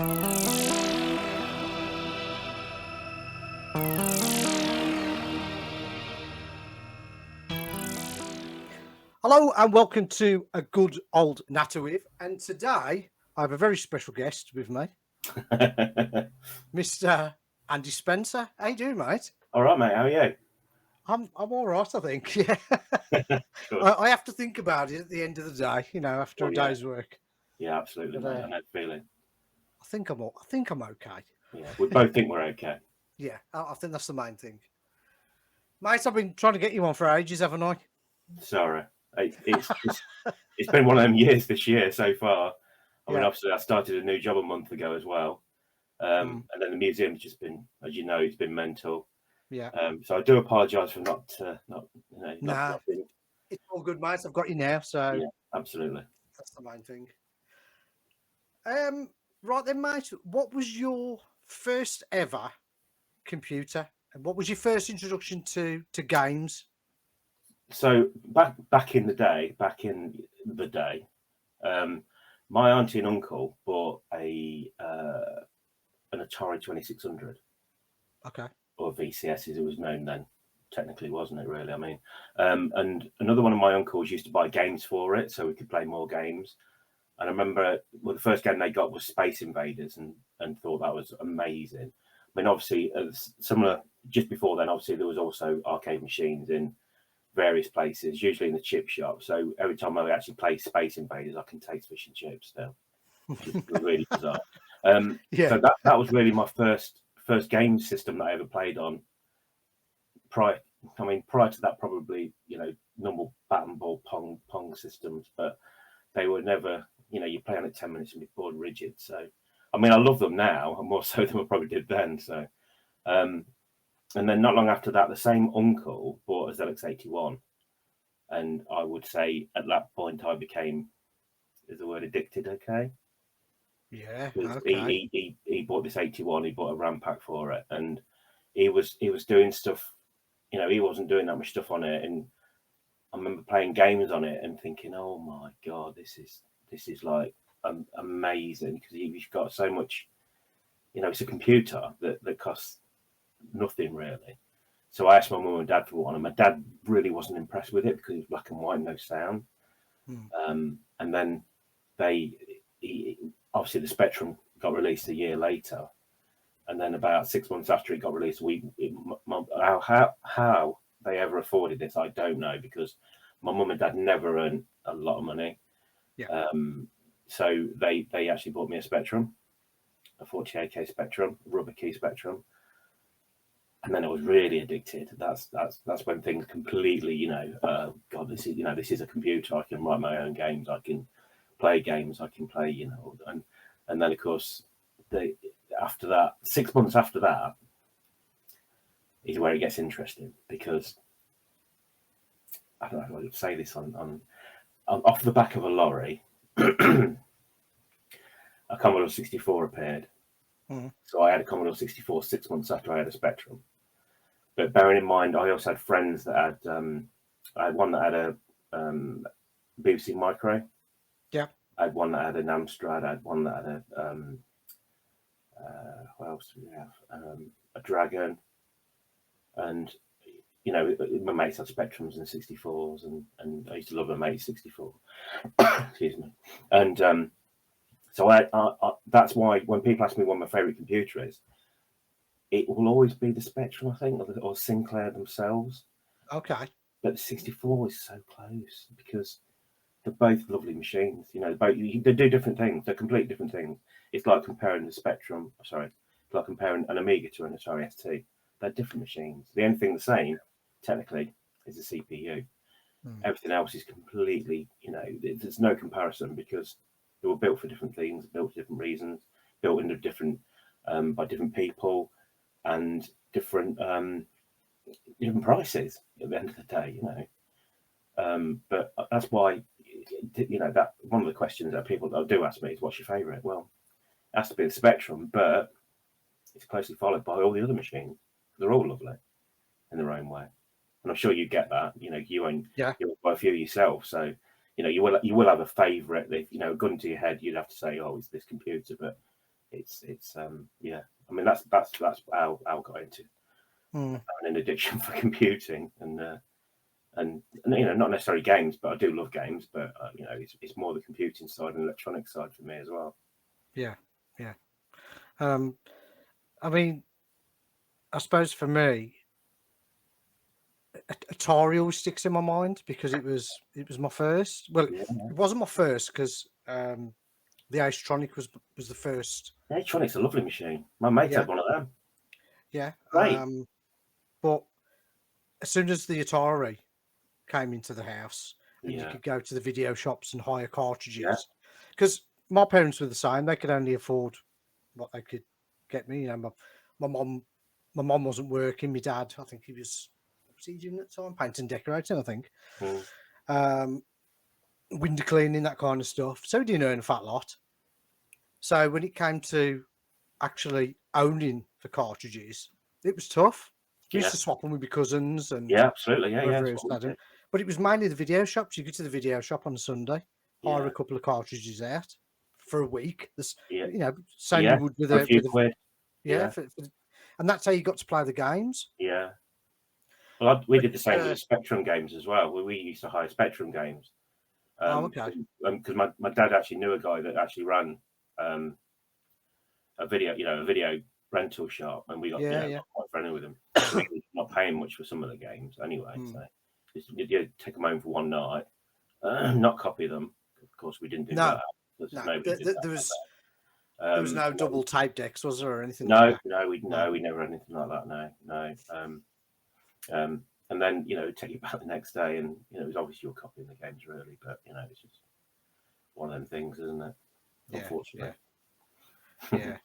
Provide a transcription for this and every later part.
Hello and welcome to a good old natter with. And today I have a very special guest with me, Mr. Andy Spencer. How you doing, mate? All right, mate. How are you? I'm all right, I think. Yeah, Good. I have to think about it at the end of the day, after a Yeah. day's work. Yeah, absolutely, But mate. I know the feeling. I think I'm okay. Yeah, we both think we're okay. Yeah, I think that's the main thing, mate. I've been trying to get you on for ages, haven't I? Sorry. It's been one of them years this year so far. I mean, Yeah. obviously, I started a new job a month ago as well. And then the museum's just been, as you know, it's been mental. Yeah. So I do apologise for not Nah, being. it's all good, mate. I've got you now, so Yeah, absolutely. that's the main thing. Right then, mate. What was your first ever computer, and what was your first introduction to games? So back in the day, my auntie and uncle bought an Atari 2600. Okay. Or VCS as it was known then, technically, wasn't it? Really, I mean, and another one of my uncles used to buy games for it, so we could play more games. And I remember, the first game they got was Space Invaders, and thought that was amazing. I mean, obviously, similar just before then, obviously there was also arcade machines in various places, usually in the chip shop. So every time I actually play Space Invaders, I can taste fish and chips still, which is really bizarre. Yeah. So that was really my first game system that I ever played on. Prior to that, probably normal bat and ball pong systems, but they were never, you play on it 10 minutes and be bored rigid. So I mean, I love them now, and more so than I probably did then. So and then not long after that, the same uncle bought a ZX81, and I would say at that point I became, is the word addicted? Okay. Yeah. Okay. Okay. He bought this 81. He bought a RAM pack for it, and he was doing stuff. He wasn't doing that much stuff on it, and I remember playing games on it and thinking, "Oh my god, this is like amazing," because he's got so much. It's a computer that costs nothing really. So I asked my mum and dad for one, and my dad really wasn't impressed with it because it was black and white, no sound. And then obviously the Spectrum got released a year later, and then about 6 months after it got released, how they ever afforded this, I don't know, because my mum and dad never earned a lot of money. Yeah. So they actually bought me a Spectrum, a 48K Spectrum, rubber key Spectrum, and then I was really addicted. That's when things completely, God, this is a computer. I can write my own games. I can play games. I can play, and then of course, after that, 6 months after that, is where it gets interesting, because I don't know if I would say this on off the back of a lorry, a Commodore 64 appeared. So I had a Commodore 64 6 months after I had a Spectrum. But bearing in mind, I also had friends that had, I had one that had a BBC Micro. Yeah. I had one that had an Amstrad. I had one that had what else do we have? A Dragon. And, my mates had Spectrums and 64s, and I used to love my mate's 64. Excuse me. And so I that's why when people ask me what my favourite computer is, it will always be the Spectrum, I think, or Sinclair themselves. Okay. But the 64 is so close because they're both lovely machines. They do different things. They're completely different things. It's like comparing the Spectrum. It's like comparing an Amiga to an Atari ST. They're different machines. The only thing the same, technically, is the CPU. Everything else is completely, there's no comparison because they were built for different things, built for different reasons, built into different by different people, and different prices at the end of the day. But that's why, that one of the questions that people do ask me is, "What's your favourite?" Well, it has to be the Spectrum, but it's closely followed by all the other machines. They're all lovely in their own way, and I'm sure you get that. You own quite a few yourself, so you will have a favourite. If gun to your head, you'd have to say, "Oh, it's this computer," but it's yeah. I mean, that's how I got into an addiction for computing, and you know, not necessarily games, but I do love games, but you know, it's more the computing side and electronic side for me as well. Yeah, yeah. I mean, I suppose for me, Atari always sticks in my mind because it was my first. Well, Yeah, it wasn't my first because the Astronic was the first. electronic's a lovely machine. My mate Yeah, had one of them. yeah. Great. But as soon as the Atari came into the house and you Yeah, could go to the video shops and hire yeah, cartridges, because my parents were the same. They could only afford what they could get me. You know, my mom, my mom wasn't working. My dad, I think he was he doing at the time? Painting and decorating, I think. mm, Um, window cleaning, that kind of stuff. So he didn't earn a fat lot. So when it came to actually owning the cartridges, it was tough. We used yeah, to swap them with my cousins and yeah, absolutely. Yeah, yeah, whoever that's else what we had them. did. But it was mainly the video shops. You go to the video shop on a Sunday, hire Yeah, a couple of cartridges out for a week. This, yeah, you know, same you yeah. would with For a few a quid. yeah, Yeah, and that's how you got to play the games. yeah. Well, we But did the same with the Spectrum games as well. We used to hire Spectrum games. oh, okay, Because my dad actually knew a guy that actually ran um, a video rental shop, and we got yeah, yeah. got quite friendly with him. We were not paying much for some of the games anyway, Hmm. so just take them home for one night, not copy them. Of course, we didn't do No, that because no, nobody did that. there was no And then, double tape decks, was there, or anything like no, that? no, No. we never had anything like that. No. And then take it back the next day, and it was obviously you're copying the games really, but it's just one of them things, isn't it? Yeah, Unfortunately. yeah.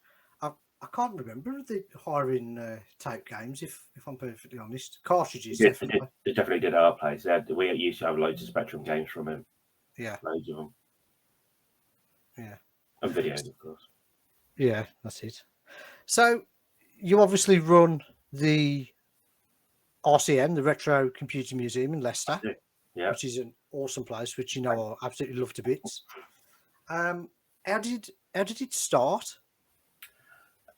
I can't remember the hiring tape games. If I'm perfectly honest, cartridges definitely. They definitely did at our place. We used to have loads of Spectrum games from him, Yeah, loads of them, yeah, and videos, of course. yeah. That's it. So you obviously run the RCM, the Retro Computer Museum in Leicester, Yeah. which is an awesome place, which I absolutely love to bits. How did it start?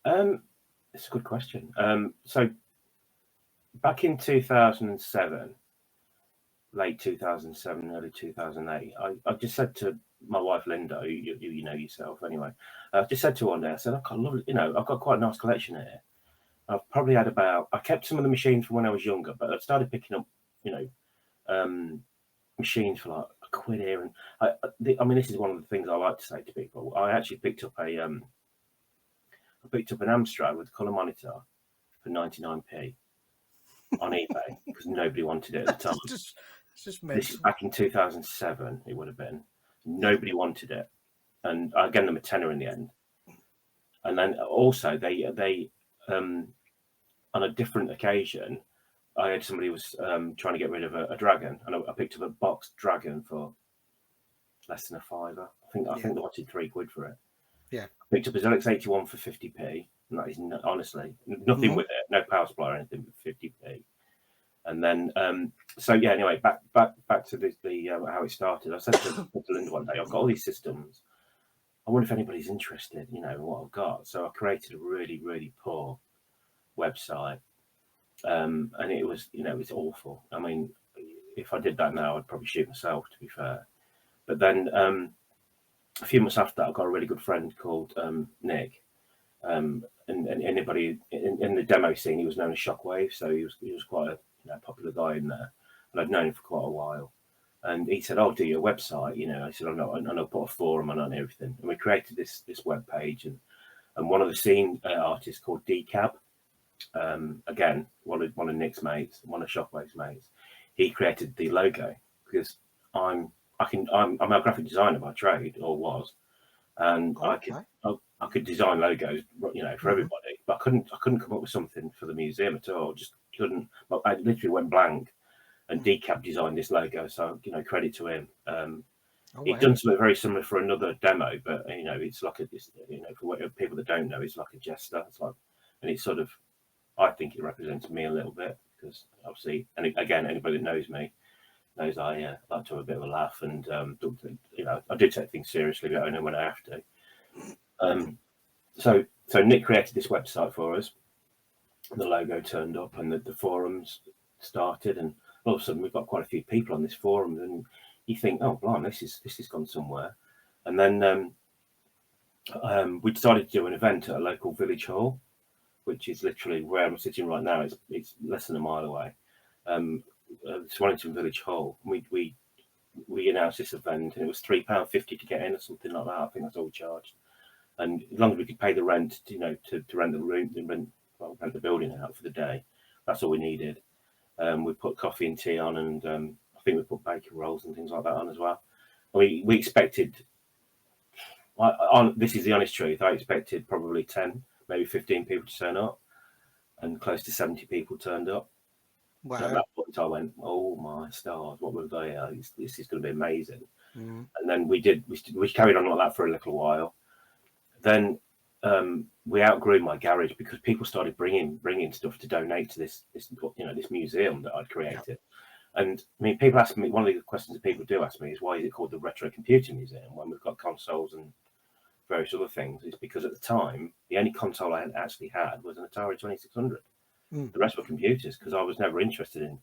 It's a good question. So back in 2007, late 2007, early 2008, I just said to my wife Linda, who you know yourself anyway, I just said to her one day, I said, I've got quite a nice collection here. I've probably had I kept some of the machines from when I was younger, but I started picking up, machines for like a quid here. And I mean, this is one of the things I like to say to people. I actually picked up an Amstrad with a colour monitor for 99p on eBay because nobody wanted it at the time. It's just This is mental. back in 2007. It would have been. Nobody wanted it, and I gave them a tenner in the end. And then also they on a different occasion, I had somebody was trying to get rid of a dragon, and I picked up a boxed dragon for less than a fiver. I think they wanted £3 for it. Yeah. I picked up a ZX81 for 50p, and that is honestly nothing with it, no power supply or anything, but 50p. And then anyway, back to the how it started. I said to Linda one day, I've got all these systems. I wonder if anybody's interested, in what I've got. So I created a really, really poor website. And it was, it's awful. I mean, if I did that now, I'd probably shoot myself, to be fair. But then a few months after that, I got a really good friend called Nick. And anybody in the demo scene, he was known as Shockwave, so he was quite a popular guy in there, and I'd known him for quite a while. And he said, "I'll do your website." I said, "I'll put a forum on and everything." And we created this web page, and one of the scene artists called Decab. Again, one of Nick's mates, one of Shockwave's mates, he created the logo because I'm a graphic designer by trade, or was, and Okay. I could design logos, for everybody, but I couldn't come up with something for the museum at all. Just couldn't. I literally went blank, and Decap designed this logo, so credit to him. He'd done something very similar for another demo, but it's like for people that don't know, it's like a jester. It's like, and it's sort of. I think it represents me a little bit because obviously, and again, anybody that knows me knows I like to have a bit of a laugh, and I do take things seriously, but only when I have to. So Nick created this website for us. The logo turned up, and the forums started, and all of a sudden we've got quite a few people on this forum, and you think, oh, blimey, this has gone somewhere. And then we decided to do an event at a local village hall, which is literally where I'm sitting right now. It's less than a mile away. Swannington Village Hall. We announced this event, and it was £3.50 to get in, or something like that. I think that's all we charged. And as long as we could pay the rent, to rent the room, rent the building out for the day, that's all we needed. We put coffee and tea on, and I think we put bacon rolls and things like that on as well. We expected. This is the honest truth. I expected probably 10, maybe 15 people to turn up, and close to 70 people turned up. Wow. And at that point, I went, "Oh my stars! What will they? This is going to be amazing." And then we carried on like that for a little while. Then we outgrew my garage because people started bringing stuff to donate to this museum that I'd created. And I mean, people ask me, one of the questions that people do ask me is, why is it called the Retro Computer Museum when we've got consoles and various other things? It's because at the time, the only console I actually had was an Atari 2600. The rest were computers, because I was never interested in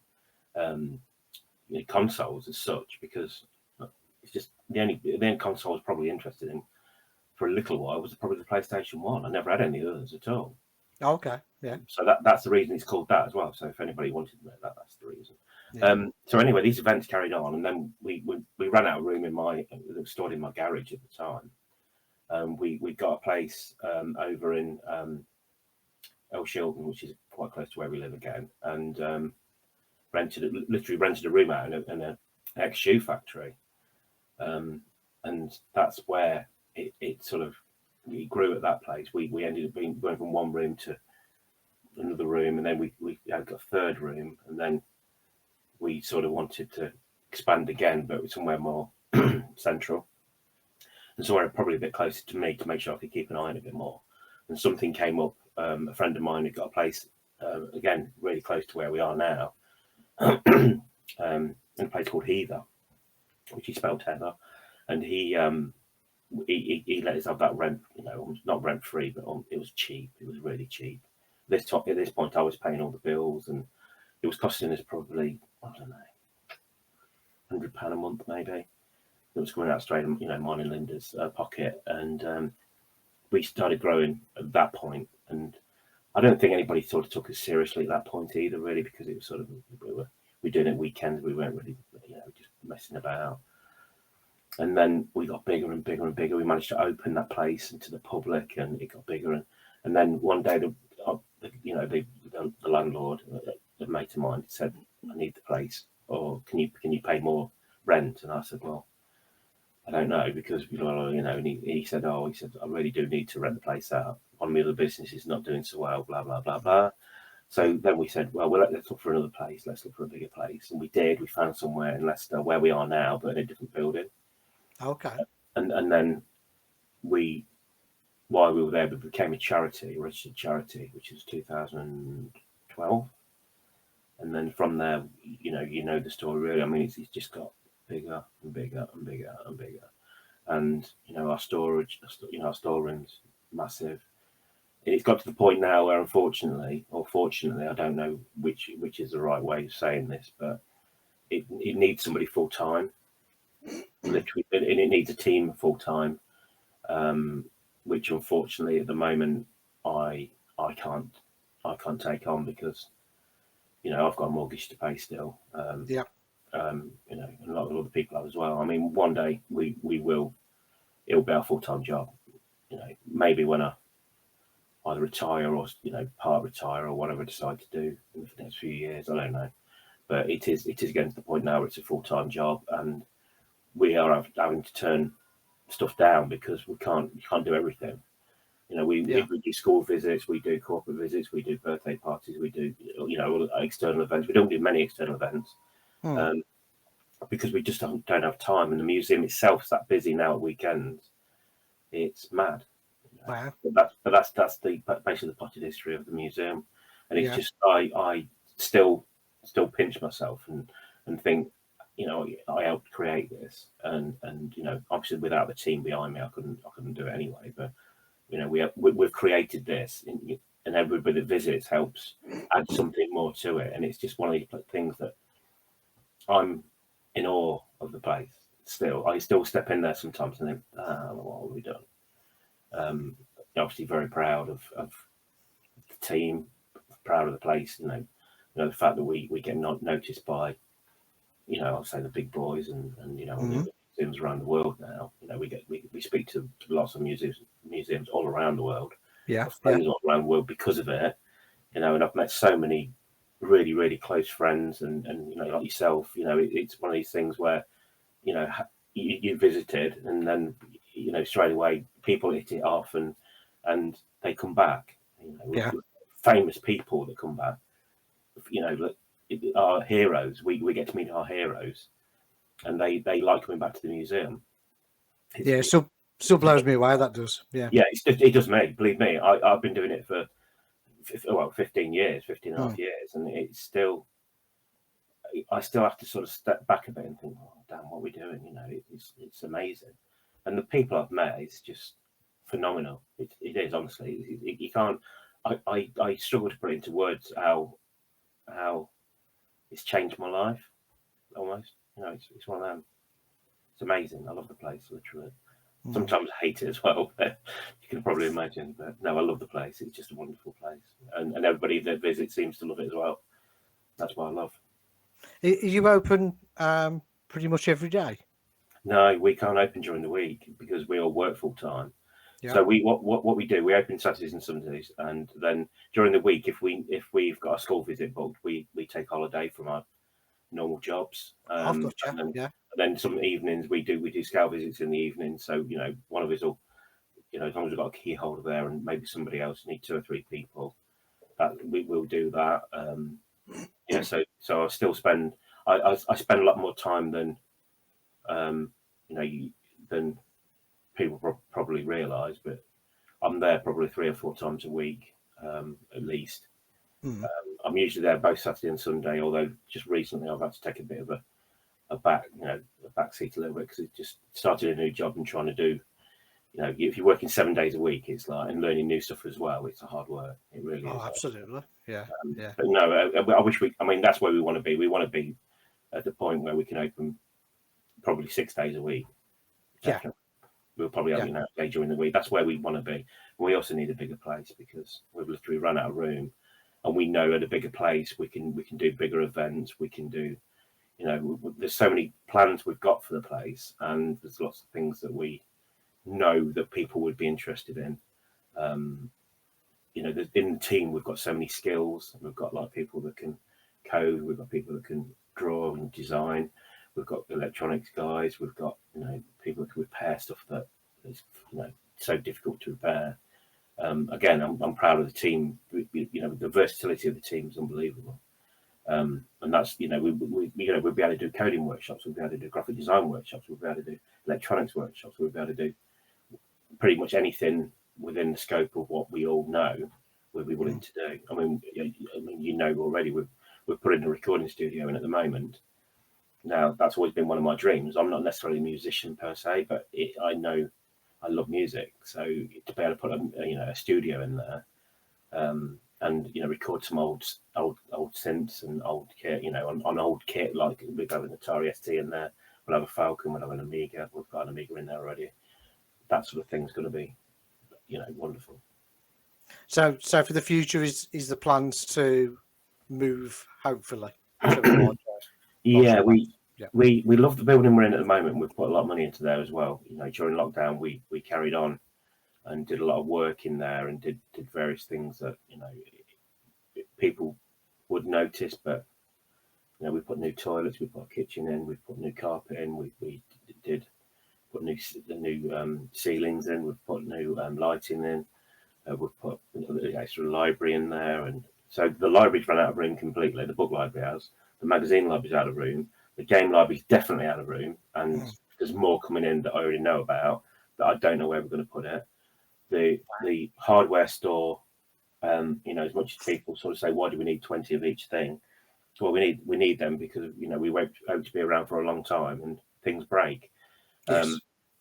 consoles as such, because it's just the only console I was probably interested in for a little while was probably the PlayStation 1. I never had any others at all. Okay, yeah. So that's the reason it's called that as well. So if anybody wanted to know that, that's the reason. Yeah. So anyway, these events carried on, and then we ran out of room that was stored in my garage at the time. We got a place over in El Shilton, which is quite close to where we live again, and literally rented a room out in an ex-shoe factory, and that's where it sort of grew at that place. We ended up going from one room to another room, and then we had a third room, and then we sort of wanted to expand again, but somewhere more central, and somewhere probably a bit closer to me to make sure I could keep an eye on it a bit more. And something came up. A friend of mine had got a place again really close to where we are now, in a place called Heather, which he spelled Heather, and he let us have that rent, not rent free, but it was cheap. It was really cheap. At this point, I was paying all the bills, and it was costing us probably, I don't know, £100 a month maybe. It was coming out straight, mine and Linda's pocket, and we started growing at that point. And I don't think anybody sort of took us seriously at that point either, really, because it was sort of we were doing it weekends. We weren't really, just messing about. And then we got bigger and bigger and bigger. We managed to open that place into the public, and it got bigger. And then one day, the landlord, a mate of mine, said, "I need the place, or can you pay more rent?" And I said, "Well, I don't know, because and he said, I really do need to rent the place out. One of my other businesses is not doing so well, blah blah blah blah." So then we said, well, let's look for another place. Let's look for a bigger place, and we did. We found somewhere in Leicester, where we are now, but in a different building. Okay. And then while we were there, we became a registered charity, which is 2012. And then from there, the story really. I mean, it's just got bigger and bigger and bigger and bigger. And our storage, our storeroom's massive. It's got to the point now where, unfortunately or fortunately, I don't know which is the right way of saying this, but it needs somebody full time. Literally, and it needs a team full time, which unfortunately at the moment I can't take on, because I've got a mortgage to pay still. Yeah. And a lot of other people have as well. I mean, one day it'll be our full-time job. Maybe when I either retire or part retire or whatever I decide to do in the next few years, I don't know. But it is getting to the point now where it's a full-time job, and we are having to turn stuff down because we can't do everything. We do school visits, we do corporate visits, we do birthday parties, we do external events. We don't do many external events. Because we just don't have time, and the museum itself is that busy now at weekends. It's mad. Wow. But that's basically the potted history of the museum, and it's just I still pinch myself and think, I helped create this, and obviously without the team behind me, I couldn't do it anyway. But You know, we've created this, and everybody that visits helps add something more to it. And it's just one of these things that I'm in awe of the place. Still, I still step in there sometimes and think, what have we done? Obviously, very proud of the team, proud of the place. You know, the fact that we get noticed by, you know, I'll say the big boys and you know, Mhm. museums around the world now. You know, we speak to lots of museums all around the world. Yeah, Got yeah, friends all around the world because of it. You know, and I've met so many really close friends, and you know, like yourself. You know, it's one of these things where, you know, you visited, and then, you know, straight away people hit it off, and they come back. You know, yeah. famous people that come back. You know, our heroes. We get to meet our heroes, and they like coming back to the museum. Yeah, still blows me away. That does. Yeah. Yeah, it does me. Believe me, I've been doing it for 15 years, 15 and a Mm. half years, and it's still. I still have to sort of step back a bit and think, oh, damn, what are we doing? You know, it's amazing, and the people I've met is just phenomenal. It is, honestly. You can't. I struggle to put into words how it's changed my life almost. You know, it's one of them. It's amazing. I love the place, literally. Mm. Sometimes I hate it as well, but you can probably imagine. But no, I love the place. It's just a wonderful place, and everybody that visits seems to love it as well. That's what I love. Are you open pretty much every day? No, we can't open during the week because we all work full time. Yeah. So what we do, we open Saturdays and Sundays, and then during the week, if we've got a school visit booked, we take holiday from our normal jobs, I've got you. and Yeah. then some evenings we do scout visits in the evening. So, you know, one of us will, you know, as long as we've got a key holder there, and maybe somebody else need 2 or 3 people, that we will do that. Yeah, so I still spend I spend a lot more time than you know than people probably realise, but I'm there probably 3 or 4 times a week, at least. Mm. I'm usually there both Saturday and Sunday, although just recently I've had to take a bit of a back seat a little bit because it just started a new job and trying to do, you know, if you're working 7 days a week, it's like, and learning new stuff as well, it's a hard work. It really Oh, is. absolutely. Yeah. Yeah. But no, I wish I mean, that's where we want to be. We want to be at the point where we can open probably 6 days a week. Yeah. Definitely. We'll probably Yeah. open a day during the week. That's where we want to be. We also need a bigger place because we've literally run out of room, and we know at a bigger place we can do bigger events. We can do, you know, there's so many plans we've got for the place, and there's lots of things that we know that people would be interested in. You know, in the team we've got so many skills. We've got like people that can code. We've got people that can draw and design. We've got electronics guys. We've got, you know, people that can repair stuff that is, you know, so difficult to repair. Again, I'm proud of the team. You know, the versatility of the team is unbelievable. And that's, you know, we'll be able to do coding workshops. We'll be able to do graphic design workshops. We'll be able to do electronics workshops. We'll be able to do pretty much anything within the scope of what we all know we'll be willing to do. I mean, you know already we're putting a recording studio in at the moment. Now, that's always been one of my dreams. I'm not necessarily a musician per se, but I know I love music. So to be able to put a studio in there, and, you know, record some old synths and old kit, you know, on old kit, like we've got an Atari ST in there. We'll have a Falcon. We'll have an Amiga. We've got an Amiga in there already. That sort of thing's going to be, you know, wonderful. So for the future is the plans to move, hopefully, to a larger Yeah, place. Yeah. we love the building we're in at the moment. We've put a lot of money into there as well. You know, during lockdown, we carried on and did a lot of work in there and did various things that, you know, people would notice. But, you know, we put new toilets, we put a kitchen in, we put new carpet in, we did put new ceilings in, we've put new lighting in, we've put the extra library in there, and so the library's run out of room completely. The book library has, the magazine library's out of room, the game library's definitely out of room, and there's more coming in that I already know about that I don't know where we're going to put it. The hardware store, you know, as much as people sort of say, why do we need 20 of each thing? Well, we need them because, you know, we hope to be around for a long time and things break. Yes.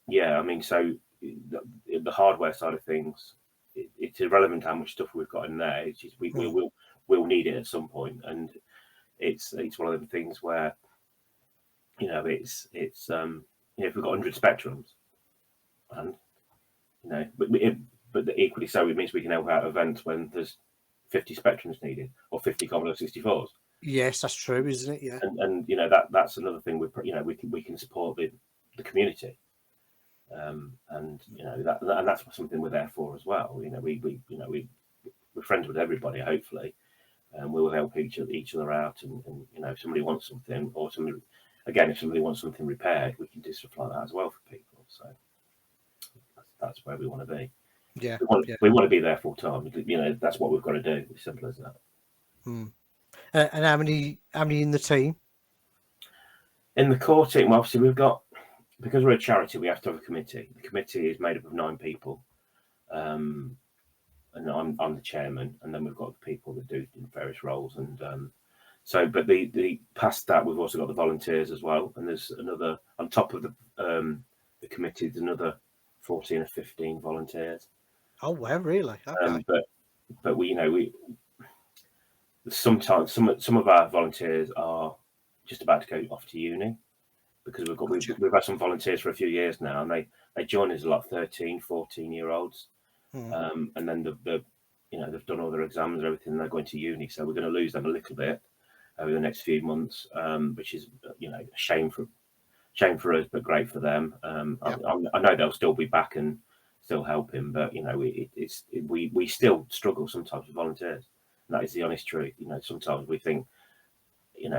Yeah, I mean, so the hardware side of things, it's irrelevant how much stuff we've got in there. It's just we'll need it at some point, and it's one of them things where it's if we've got 100 Spectrums, and but equally so, it means we can help out events when there's 50 Spectrums needed or 50 Commodore 64s. Yes, that's true, isn't it? Yeah. And that's another thing we can support the community. And that's something we're there for as well. We're friends with everybody, hopefully, and we will help each other out. And if somebody wants something, or if somebody wants something repaired, we can do stuff like that as well for people. So that's where we want to be. Yeah, we want to be there full time. That's what we've got to do. As simple as that. And how many in the team? In the core team, well, obviously we've got, because we're a charity, we have to have a committee. The committee is made up of 9 people, and I'm the chairman, and then we've got the people that do various roles. And but the past that, we've also got the volunteers as well, and there's another on top of the committee. There's another 14 or 15 volunteers. Oh wow, really? Okay. But we sometimes some of our volunteers are just about to go off to uni, because we've had some volunteers for a few years now, and they join us a lot, 13, 14-year-olds, and then they've done all their exams and everything, and they're going to uni, so we're going to lose them a little bit over the next few months, which is a shame for us, but great for them. I know they'll still be back and still helping, but we still struggle sometimes with volunteers. And that is the honest truth. Sometimes we think we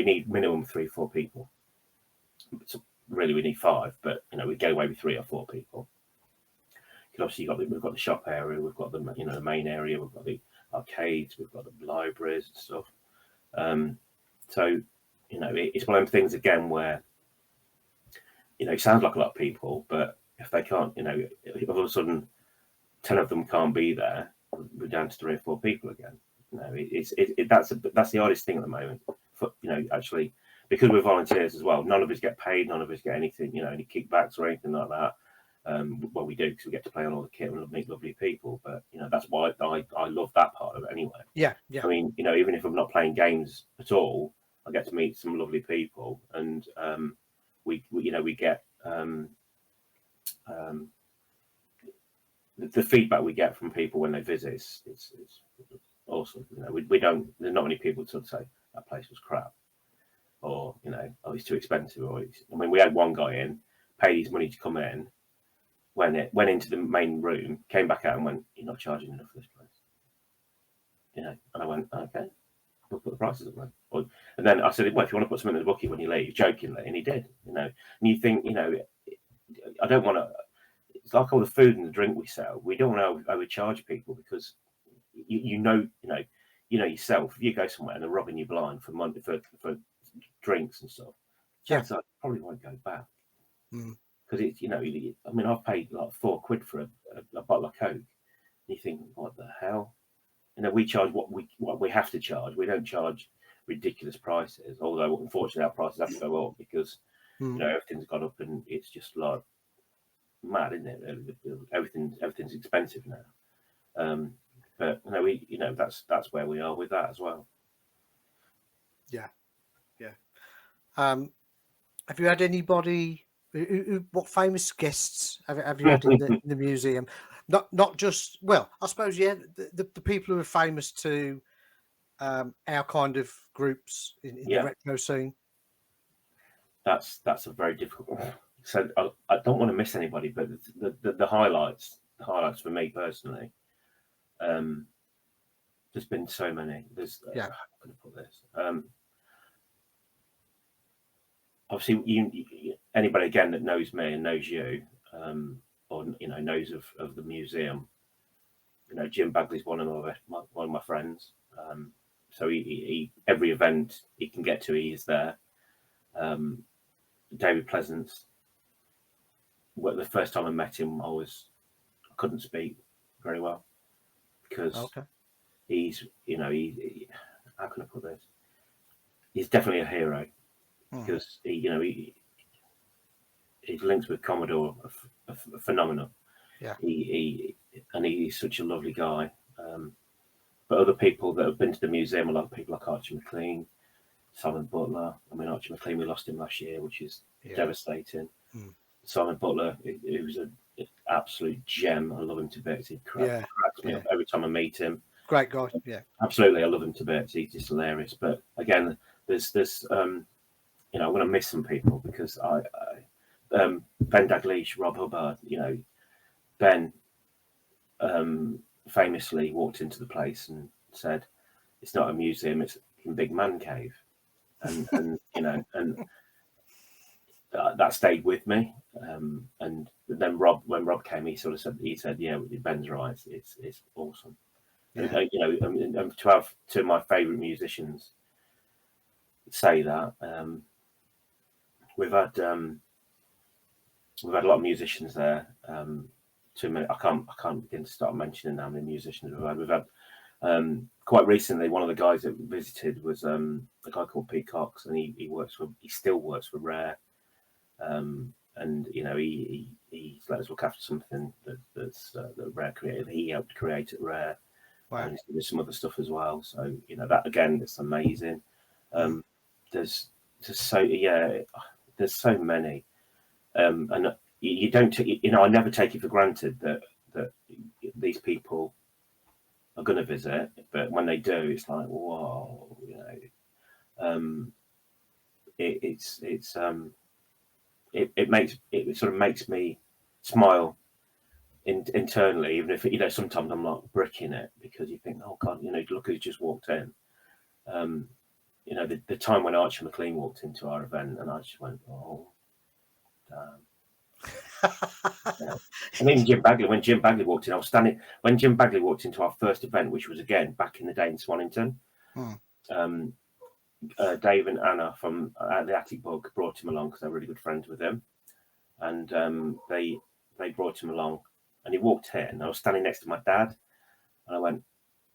need minimum 3-4 people. So really, we need 5, but we get away with 3 or 4 people. Obviously, we've got the shop area, we've got the the main area, we've got the arcades, we've got the libraries and stuff. So it's one of those things again where it sounds like a lot of people, but if they can't, if all of a sudden 10 of them can't be there, we're down to 3 or 4 people again. That's the hardest thing at the moment. Actually, because we're volunteers as well, none of us get paid, none of us get anything, any kickbacks or anything like that. Well, we do, because we get to play on all the kit and meet lovely people. But that's why I love that part of it anyway. Yeah. I mean, even if I'm not playing games at all, I get to meet some lovely people, and we get the feedback we get from people when they visit is awesome. We don't. There's not many people to say that place was crap, or oh, it's too expensive. We had one guy in, paid his money to come in, went into the main room, came back out and went, "You're not charging enough for this place." And I went, "Okay, we'll put the prices up then." And then I said, "Well, if you want to put something in the bookie when you leave," jokingly, and he did. And you think, I don't want to. It's like all the food and the drink we sell. We don't want to overcharge people, because you know yourself, if you go somewhere and they're robbing you blind for money for drinks and stuff, chances are probably won't go back. Because it's I've paid like £4 for a bottle of Coke. And you think, what the hell? We charge what we have to charge. We don't charge ridiculous prices, although unfortunately our prices have to go up, because everything's gone up, and it's just like mad, isn't it? Everything's expensive now. But that's where we are with that as well. Yeah. Have you had anybody? What famous guests have you had in the museum? Not just, well, I suppose the people who are famous to our kind of groups in the retro scene. That's a very difficult one. So I don't want to miss anybody, but the highlights for me personally. There's been so many. There's how can I put this? Obviously, anybody again that knows me and knows you, or knows of the museum. Jim Bagley's one of my friends. So he every event he can get to, he is there. David Pleasance. The first time I met him, I couldn't speak very well, because he's he how can I put this? He's definitely a hero, because his links with Commodore are phenomenal. Yeah. He's such a lovely guy. But other people that have been to the museum, a lot of people like Archie McLean, Simon Butler. I mean, Archie McLean, we lost him last year, which is devastating. Simon Butler, he was an absolute gem. I love him to bits. He cracks me up every time I meet him. Great guy. Yeah, absolutely. I love him to bits. He's just hilarious. But again, there's I'm going to miss some people because Ben Dalglish, Rob Hubbard. Ben famously walked into the place and said, "It's not a museum; it's a big man cave," and that stayed with me. And then when Rob came, he said, "Yeah, Ben's right. It's awesome." Yeah. And to have two of my favourite musicians say that, we've had a lot of musicians there. Too many. I can't begin to start mentioning how many musicians we've had. We've had quite recently. One of the guys that visited was a guy called Pete Cox, and he still works for Rare. And he's let us look after something that Rare created. He helped create at Rare. Wow. And there's some other stuff as well. So that again, it's amazing. There's so many, and you don't. I never take it for granted that these people are going to visit, but when they do, it's like, whoa, it sort of makes me smile internally, even if sometimes I'm like bricking it because you think, oh God, look who's just walked in. The time when Archie McLean walked into our event, and I just went, oh, damn. And even Jim Bagley, when Jim Bagley walked in, I was standing when Jim Bagley walked into our first event, which was again back in the day in Swannington. Dave and Anna from the Attic Bug brought him along because they're really good friends with him, and they brought him along, and he walked in, and I was standing next to my dad, and I went,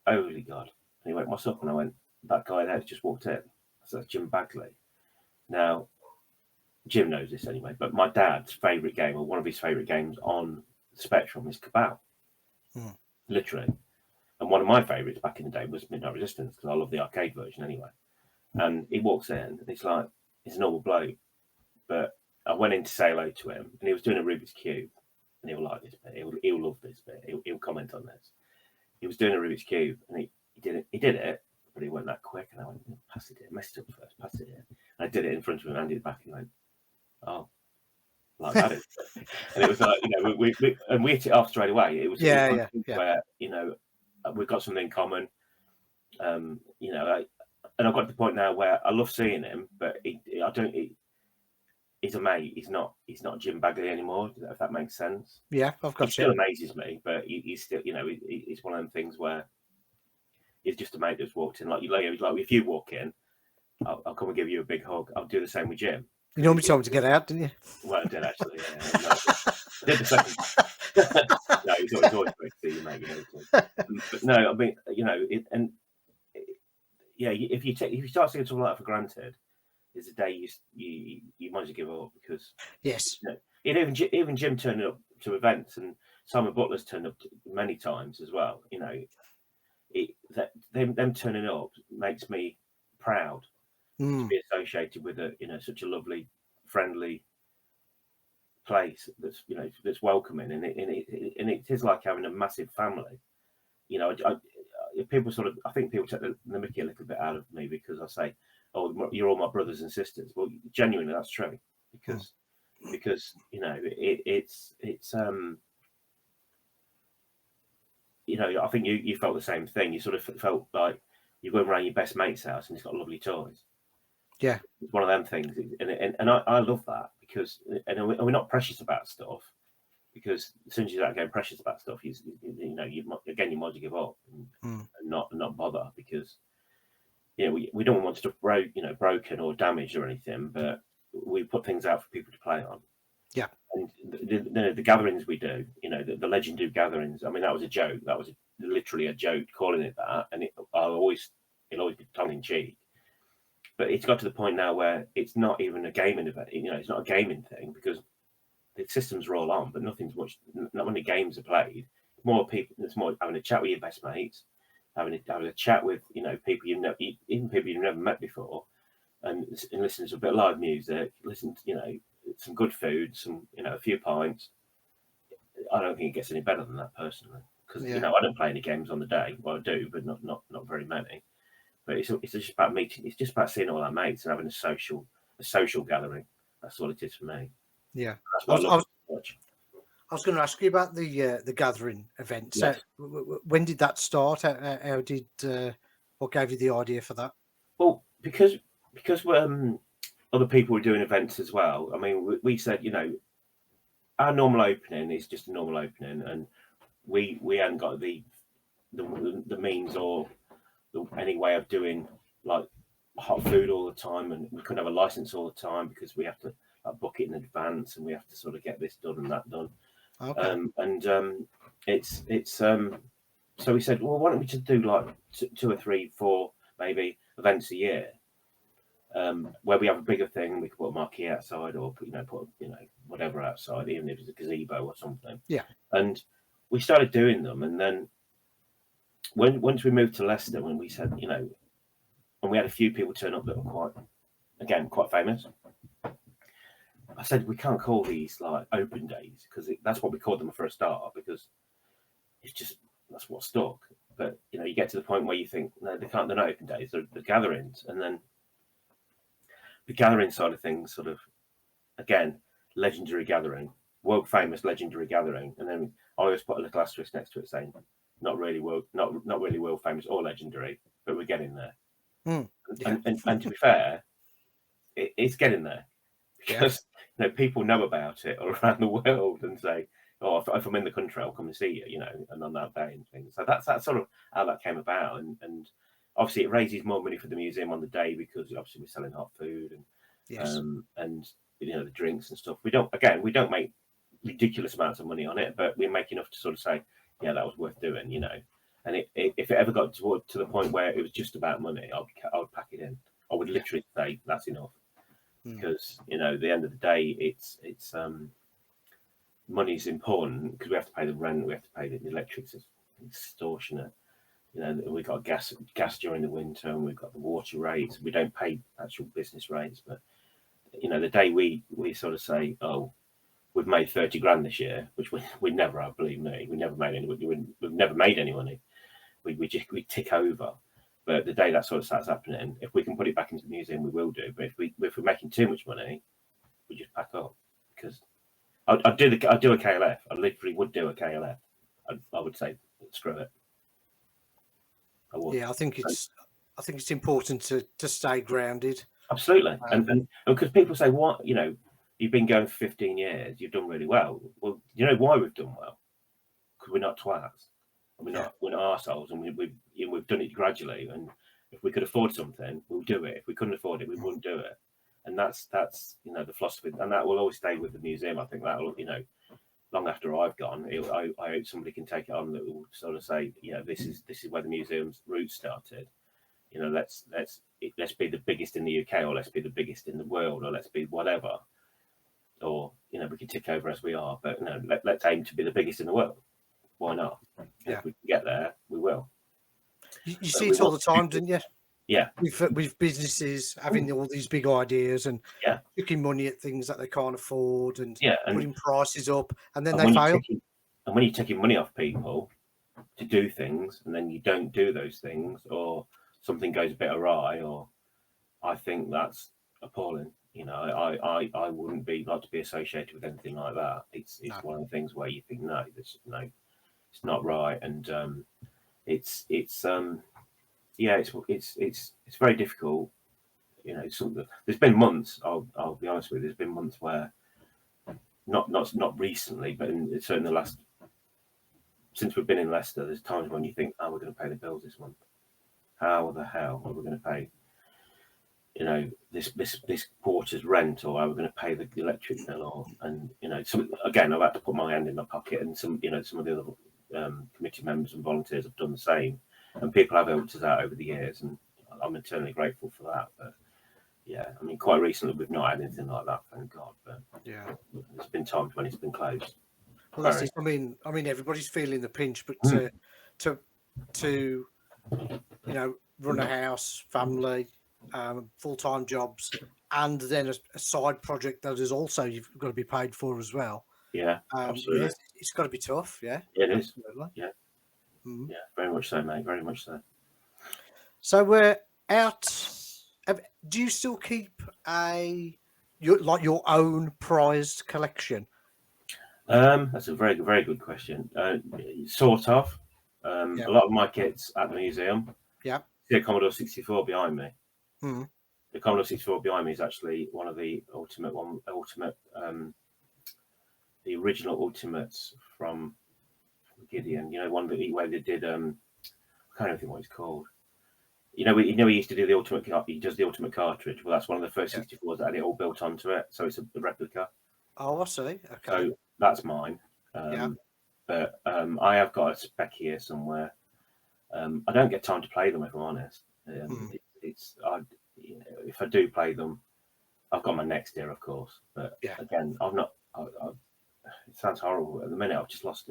holy God. And he went, what's up? And I went, that guy there just walked in. So that's Jim Bagley. Now, Jim knows this anyway, but my dad's favourite game, or one of his favourite games on the Spectrum, is Cabal. Literally. And one of my favourites back in the day was Midnight Resistance, because I love the arcade version anyway. And he walks in, and he's like, he's a normal bloke. But I went in to say hello to him, and he was doing a Rubik's Cube. And he'll like this bit. He'll love this bit. He'll comment on this. He was doing a Rubik's Cube, and he did it, but he went that quick, and I went, pass it here, messed it up first, pass it here. And I did it in front of him, and handed it back, and he went, oh, like that is. And it was like, we hit it off straight away. It was where, we've got something in common. And I've got to the point now where I love seeing him, but he's a mate. He's not Jim Bagley anymore, if that makes sense. Yeah, I've got. He still amazes me, but he's still, it's one of them things where he's just a mate that's walked in. Like if you walk in, I'll come and give you a big hug. I'll do the same with Jim. You normally told him to get out, didn't you? Well, I did actually. Yeah. No, I did the second. No, he's always great to see you, mate. But no, I mean, if you start taking something like that for granted, there's a day you might as well give up because yes, even Jim turning up to events, and Simon Butler's turned up many times as well. Them turning up makes me proud to be associated with such a lovely, friendly place that's welcoming, and it is like having a massive family. People I think people take the mickey a little bit out of me because I say, "Oh, you're all my brothers and sisters." Well, genuinely, that's true because it's I think you felt the same thing. You sort of felt like you're going around your best mate's house and he's got lovely toys. Yeah, it's one of them things, and I love that because we're not precious about stuff. Because as soon as you start getting precious about stuff, you might as well give up and not bother because we don't want stuff broken or damaged or anything, but we put things out for people to play on. Yeah, and the gatherings we do, the Legend Do gatherings. I mean, that was a joke. That was literally a joke calling it that, and it'll always be tongue in cheek. But it's got to the point now where it's not even a gaming event. It's not a gaming thing because systems are all on, but nothing's much. Not many games are played. More people. It's more having a chat with your best mates, having a chat with people even people you've never met before, and listen to a bit of live music. Listen to some good food, some a few pints. I don't think it gets any better than that personally, because I don't play any games on the day. Well, I do, but not very many. But it's just about meeting. It's just about seeing all our mates and having a social gathering. That's what it is for me. Yeah, that's what I love so much. I was going to ask you about the gathering event. So, Yes. when did that start? How did what gave you the idea for that? Well, because other people were doing events as well. I mean, we said, our normal opening is just a normal opening, and we hadn't got the means or any way of doing like hot food all the time, and we couldn't have a license all the time because we have to book it in advance, and we have to sort of get this done and that done. Okay. It's so we said, well, why don't we just do like 2 or 3, 4 maybe events a year, where we have a bigger thing, and we can put a marquee outside, or put whatever outside, even if it's a gazebo or something. Yeah. And we started doing them, and then once we moved to Leicester, when we said, and we had a few people turn up that were quite famous. I said, we can't call these like open days, because that's what we called them for a start, because that's what stuck. But you get to the point where you think, no, they're not open days, they're gatherings. And then the gathering side of things, sort of, again, legendary gathering, world famous legendary gathering. And then I always put a little asterisk next to it saying, not really world famous or legendary, but we're getting there. And to be fair, it's getting there, because people know about it all around the world and say, oh, if I'm in the country, I'll come and see you, and on that day and things. So that's sort of how that came about. And obviously it raises more money for the museum on the day, because obviously we're selling hot food and the drinks and stuff. We don't make ridiculous amounts of money on it, but we make enough to sort of say, yeah, that was worth doing, And if it ever got to the point where it was just about money, I would pack it in. I would literally say that's enough, because at the end of the day, it's money's important, because we have to pay the rent, we have to pay the electric. It's extortionate. We've got gas during the winter, and we've got the water rates. We don't pay actual business rates, but the day we sort of say, oh, we've made 30 grand this year, which we never have, believe me. We never made any. We've never made any money. We tick over. But the day that sort of starts happening, if we can put it back into the museum, we will do. But if we're making too much money, we just pack up. Because I'd do a KLF. I literally would do a KLF. I would say, screw it. I would. Yeah, I think it's important to stay grounded. Absolutely, and because people say, what, you've been going for 15 years, you've done really well. Well, you know why we've done well? Because we're not twats. We're not arseholes, and we've done it gradually. And if we could afford something, we'll do it. If we couldn't afford it, we wouldn't do it. And that's the philosophy, and that will always stay with the museum. I think that will, long after I've gone, I hope somebody can take it on that will sort of say, this is where the museum's roots started. Let's be the biggest in the UK, or let's be the biggest in the world, or let's be whatever, or we can tick over as we are. But let's aim to be the biggest in the world. Why not? If we can get there, we will. You see it all the time, don't you? Yeah. With businesses having all these big ideas and chucking money at things that they can't afford, and putting prices up, and then they fail. And when you're taking money off people to do things, and then you don't do those things, or something goes a bit awry, or I think that's appalling. I wouldn't like to be associated with anything like that. It's one of the things where you think, no, it's not right, and it's very difficult. There's been months. I'll be honest with you. There's been months where, not recently, but certainly the last, since we've been in Leicester, there's times when you think, oh, we're going to pay the bills this month. How the hell are we going to pay? This quarter's rent, or are we going to pay the electric bill? Again, I've had to put my hand in my pocket, and some of the other committee members and volunteers have done the same, and people have helped us out over the years, and I'm eternally grateful for that. But quite recently we've not had anything like that, thank God. But there's been times when it's been closed. Well, that's it. I mean, everybody's feeling the pinch, but to run a house, family, full-time jobs, and then a side project that is also you've got to be paid for as well. Yeah, absolutely. Yeah, it's got to be tough. Yeah, it is. absolutely. Yeah, Mm-hmm. yeah, very much so, mate. Very much so. So we're out. Do you still keep your own prized collection? That's a very, very good question. Sort of. A lot of my kit's at the museum. Yeah. See a Commodore 64 behind me. Mm. The Commodore 64 behind me is actually one of the the original Ultimates from Gideon. You know, one that where they did. I can't even think what it's called. He used to do the Ultimate. He does the Ultimate cartridge. Well, that's one of the first 64s that had it all built onto it. So it's a replica. Oh, I see. Okay. So that's mine. But I have got a spec here somewhere. I don't get time to play them, if I'm honest. If I do play them, I've got my next year, of course. But again, I've not. It sounds horrible. At the minute, I've just lost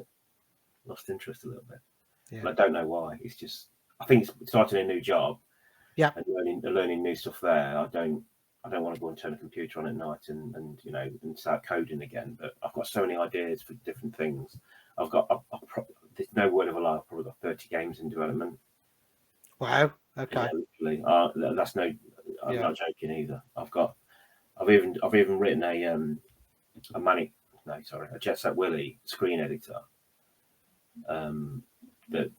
interest a little bit. Yeah. And I don't know why. It's just, I think it's starting a new job. Yeah. And learning new stuff there. I don't want to go and turn a computer on at night and start coding again. But I've got so many ideas for different things. There's no word of a lie. I've probably got 30 games in development. Wow. Okay. Yeah, literally. That's no. I'm not joking either. I've even written a Jet Set Willy screen editor.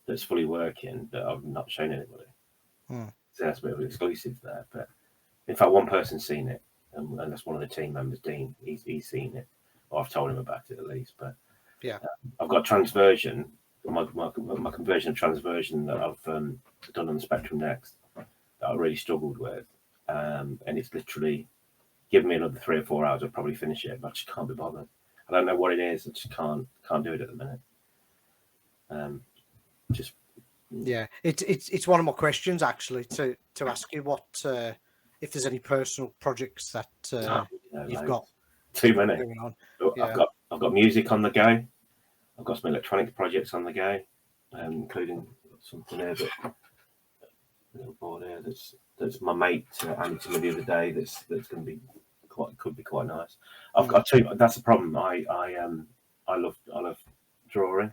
That's fully working that I've not shown anybody. So that's a bit of an exclusive there. But in fact, one person's seen it, and that's one of the team members, Dean. He's seen it, or I've told him about it at least. But I've got transversion, my conversion of transversion that I've done on the Spectrum Next that I really struggled with, and it's literally given me another 3 or 4 hours. I'll probably finish it, but I just can't be bothered. I don't know what it is. I just can't do it at the minute. It's one of my questions actually to ask you what if there's any personal projects that you've got. Too many. On. I've got music on the go. I've got some electronic projects on the go, including something there a little board here that's my mate handed to me the other day. That's going to be could be quite nice. I've got two. That's the problem. I love drawing.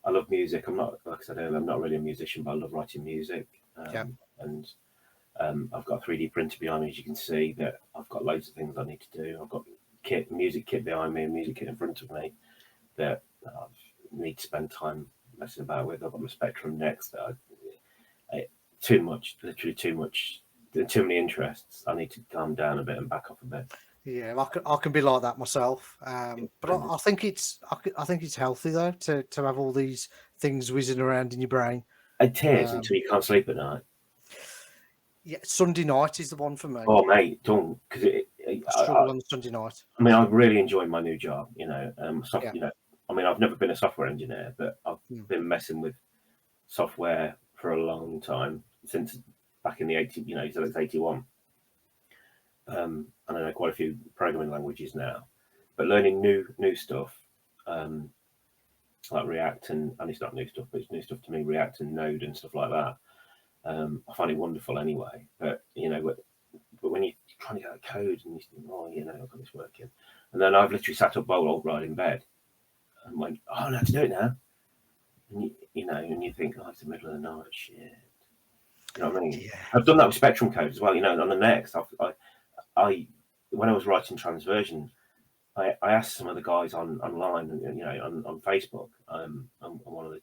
I love music. I'm not, like I said earlier, I'm not really a musician, but I love writing music. And I've got a 3D printer behind me, as you can see. That I've got loads of things I need to do. I've got music kit behind me, and music kit in front of me that I need to spend time messing about with. I've got my Spectrum Next. Too much, literally too much. Too many interests. I need to calm down a bit and back off a bit. Yeah, I can be like that myself. But I think it's healthy though to have all these things whizzing around in your brain. It is until you can't sleep at night. Yeah, Sunday night is the one for me. Oh mate, don't, because I struggle on Sunday night. I mean, I really enjoy my new job. You know, I mean, I've never been a software engineer, but I've been messing with software for a long time since back in the 80s. So it's 81. And I know quite a few programming languages now, but learning new stuff like React and it's not new stuff, but it's new stuff to me. React and Node and stuff like that. I find it wonderful anyway. But but when you're trying to get that code and you think, I've got this working, and then I've literally sat up bolt upright in bed and went, I know how to do it now. And and you think, it's the middle of the night, shit. You know what I mean? Yeah. I've done that with Spectrum code as well. On the Next, when I was writing transversion, I asked some of the guys online, on Facebook, on one of the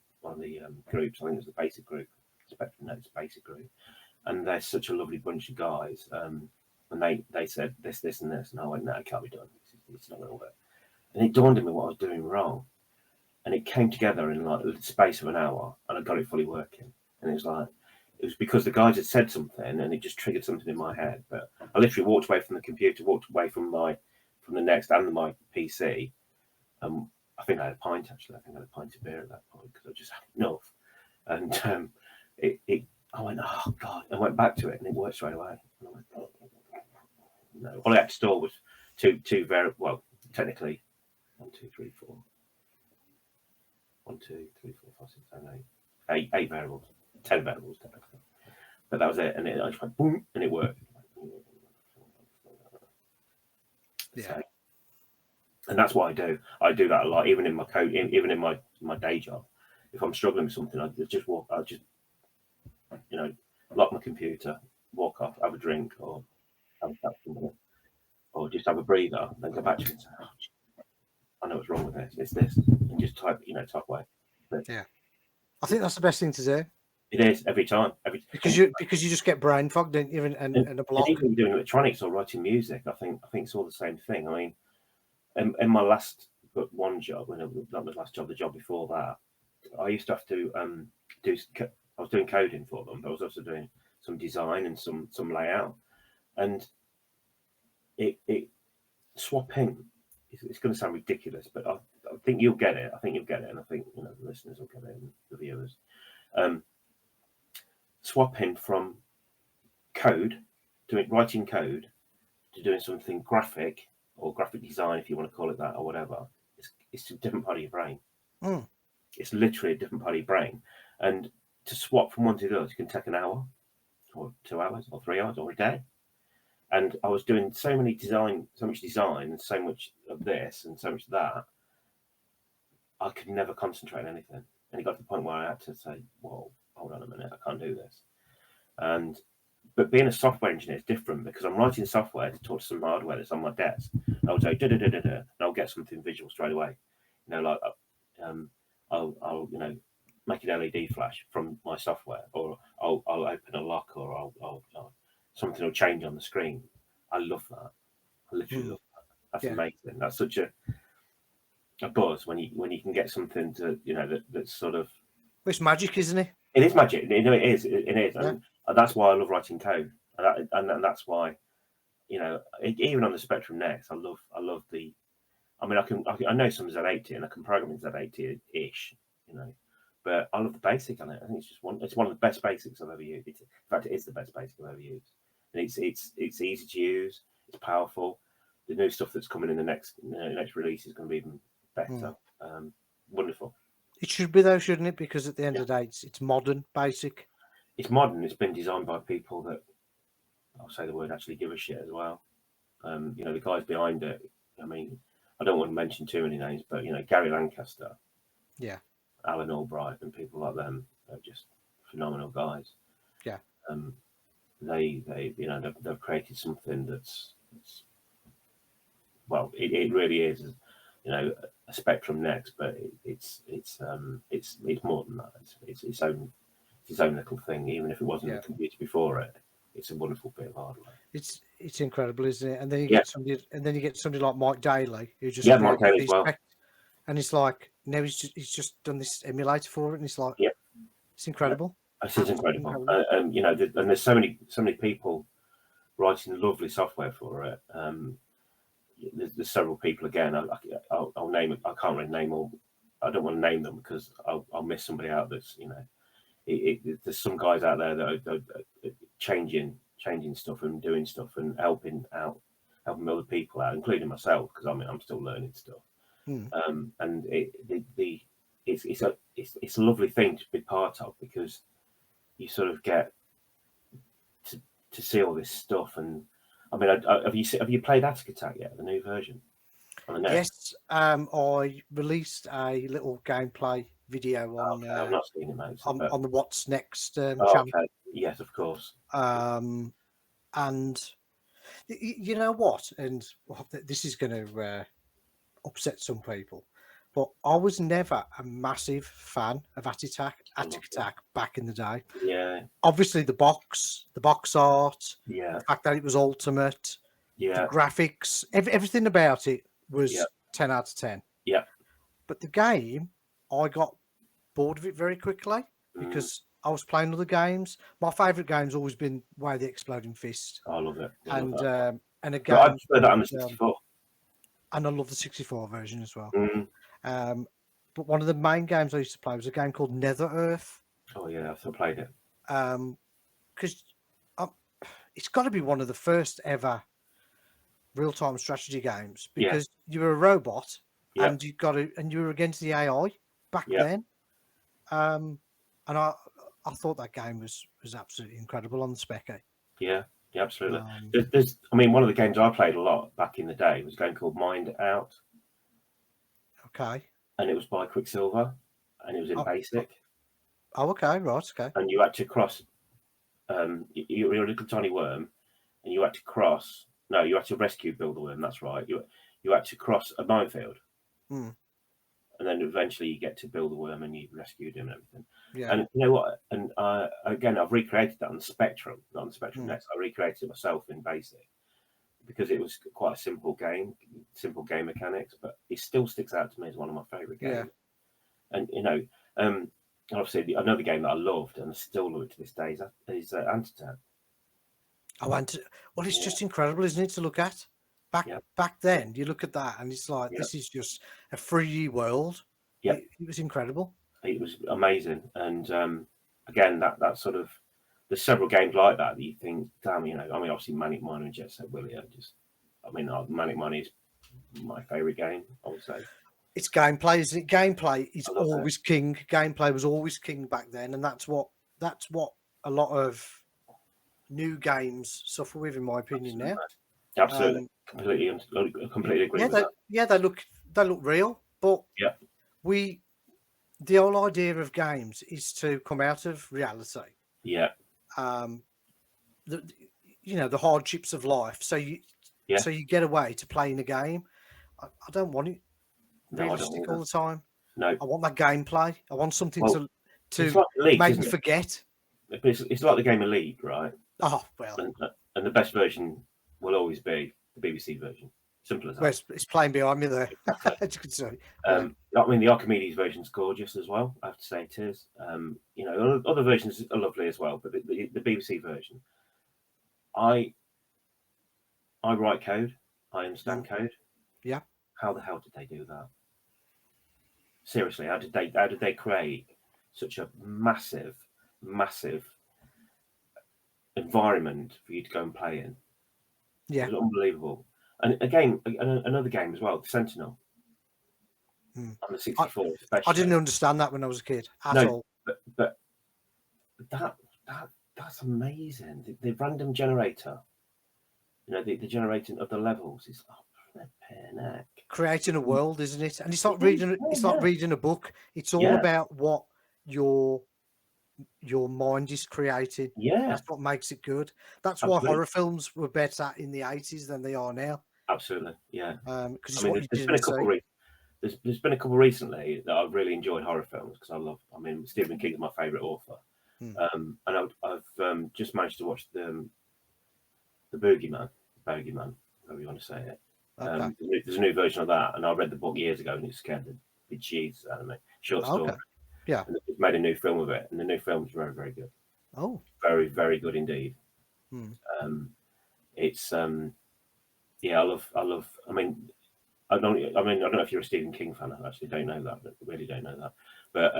groups. I think it was the basic group, Spectrum Next basic group, and they're such a lovely bunch of guys. And they said this, and this, and I went, no, it can't be done. It's not going to work. And it dawned on me what I was doing wrong, and it came together in like the space of an hour, and I got it fully working. And it was because the guys had said something, and it just triggered something in my head. But I literally walked away from the computer, walked away from the Next and my PC. I think I had a pint actually. I think I had a pint of beer at that point because I just had enough. And I went, oh god! I went back to it, and it worked straight away. And I went, no. All I had to store was two very well. technically 1, 2, 3, 4. 1, 2, 3, 4, 5, 6, 7, 8. 8 variables. 10 variables technically. But that was it, and I just went boom, and it worked. Yeah. So, and that's what I do. I do that a lot, even in my code, even in my day job. If I'm struggling with something, I just walk. I just, lock my computer, walk off, have a drink, or have a chat with somebody, or just have a breather, then go back to it and say, oh, I know what's wrong with this. It's this, and just type away. But Yeah. I think that's the best thing to do. it is every time. Because you just get brain fog, don't you? And a block. And even doing electronics or writing music, I think it's all the same thing. I mean, in my last but one job, that was last job, the job before that, I used to have to I was doing coding for them, but I was also doing some design and some layout, and it swapping. It's going to sound ridiculous, but I think you'll get it. I think you'll get it, and I think the listeners will get it, and the viewers. Swapping from writing code to doing something graphic or graphic design, if you want to call it that, or whatever. It's a different part of your brain. Mm. It's literally a different part of your brain, and to swap from one to the other can take an hour, or 2 hours, or 3 hours, or a day. And I was doing so much design, and so much of this, and so much of that. I could never concentrate on anything, and it got to the point where I had to say, "Whoa, hold on a minute, I can't do this." But being a software engineer is different, because I'm writing software to talk to some hardware that's on my desk. I'll say da da da da da, and I'll get something visual straight away. Like I'll make an LED flash from my software, or I'll open a lock, or I'll something will change on the screen. I love that. I literally love that. That's amazing. That's such a buzz when you can get something to that's sort of. It's magic, isn't it? It is magic. It is. It is, and that's why I love writing code, and that's why, even on the Spectrum Next, I love the. I mean, I know some Z80, and I can program in Z80-ish, but I love the basic on it. I think it's one of the best basics I've ever used. In fact, it is the best basic I've ever used, and it's easy to use. It's powerful. The new stuff that's coming in the next release is going to be even better. Wonderful. It should be though, shouldn't it? Because at the end of the day, it's modern, basic. It's modern. It's been designed by people that, I'll say the word, actually give a shit as well. The guys behind it. I mean, I don't want to mention too many names, but Gary Lancaster, Alan Albright, and people like them are just phenomenal guys. Yeah. They've created something that's well, it really is, a Spectrum Next, but it's more than that. It's its own little thing. Even if it wasn't a computer before it, it's a wonderful bit of hardware. It's incredible, isn't it? And then you get somebody like Mike Daly, who just Mike Daly as well. And it's like now he's just done this emulator for it, and it's like it's incredible. It is incredible. And there's so many people writing lovely software for it. There's several people again. I'll name it. I can't really name all. I don't want to name them because I'll miss somebody out. That's there's some guys out there that are changing stuff and doing stuff and helping other people out, including myself, because I'm still learning stuff. And it's a lovely thing to be part of, because you sort of get to see all this stuff. And I mean, have you played Attack Attack yet? The new version on the net? Yes, I released a little gameplay video on. I've not seen it, mate. On the What's Next channel. Okay. Yes, of course. And you know what? And this is going to upset some people, but I was never a massive fan of Attack Attack back in the day. Yeah. Obviously, the box art. Yeah. The fact that it was ultimate. Yeah. The graphics, everything about it was 10 out of 10. Yeah. But the game, I got bored of it very quickly because I was playing other games. My favourite game's always been Way of the Exploding Fist. I love it. And again, I prefer that on the 64. And I love the 64 version as well. Mm. But one of the main games I used to play was a game called Nether Earth. Oh yeah, I've still played it. Because it's got to be one of the first ever real-time strategy games Yeah, because you were a robot yeah, and you were against the AI back yeah, then. And I thought that game was absolutely incredible on the Speccy. yeah, yeah, absolutely. Um, I mean, one of the games I played a lot back in the day was a game called Mind Out, okay. and it was by Quicksilver, and it was in Oh, Basic, okay, right, okay. and you had to cross. You're a little tiny worm, and you had to cross. No, you had to rescue Build a Worm. That's right. You had to cross a minefield, Hmm, and then eventually you get to Build a Worm, and you rescued him and everything. yeah. And you know what? And again, I've recreated that on the Spectrum, not on the Spectrum Hmm, Next. I recreated it myself in Basic because it was quite a simple game mechanics, but it still sticks out to me as one of my favourite yeah. games. And obviously another game that I loved and I still love it to this day is Antitan. I went to, well, it's Yeah, just incredible, isn't it, to look at? yeah, Back then, you look at that and it's like yeah, this is just a 3D world. yeah. It was incredible. It was amazing, and again, that sort of there's several games like that you think, damn, I mean, obviously Manic Miner and Jet Set Willy Manic Miner is my favourite game, I would say. It's gameplay, isn't it? Gameplay is I love it. always king. Gameplay was always king back then, and that's what a lot of new games suffer with, in my opinion. Now, Absolutely. um, Completely agree with that. they look real, but Yeah, the whole idea of games is to come out of reality. yeah, Um, the the hardships of life, so yeah. you get away to playing a game. I don't want it No, I don't realistic all either. the time. No. I want that gameplay. I want something Well, it's to like Elite, make me isn't it? forget. It's like the game Elite, right? Oh well, And the best version will always be the BBC version. Simple as that. it's playing behind me there. Exactly. As you can see, yeah, I mean, the Archimedes version's gorgeous as well. I have to say it is. Other versions are lovely as well, but the BBC version, I write code, I understand code. yeah, How the hell did they do that? Seriously, how did they create such a massive environment for you to go and play in? yeah. It was unbelievable. And again, another game as well, Sentinel Mm. on the I, 64, I especially. didn't understand that when I was a kid at No, all. but that's amazing. The random generator, the generating of the levels is flipping heck. Creating a world, isn't it? And it's like It is, reading. It's like yeah, reading a book. It's all yeah, about what your mind is creating. yeah, That's what makes it good. That's why absolutely, horror films were better in the 80s than they are now. absolutely, yeah. Because I it's mean, what you there's been a didn't couple see. there's been a couple recently that I've really enjoyed horror films because I mean, Stephen King's my favourite author, Hmm. and I've just managed to watch the Bogeyman, however you want to say it. Okay. There's a new version of that, and I read the book years ago, and it scared the bejesus out of me. Short story. Okay. Yeah. And they've made a new film of it, and the new film is very, very good. Oh. Very, very good indeed. Hmm. It's yeah, I love. I mean, I don't know if you're a Stephen King fan. I actually don't know that. I really don't know that. But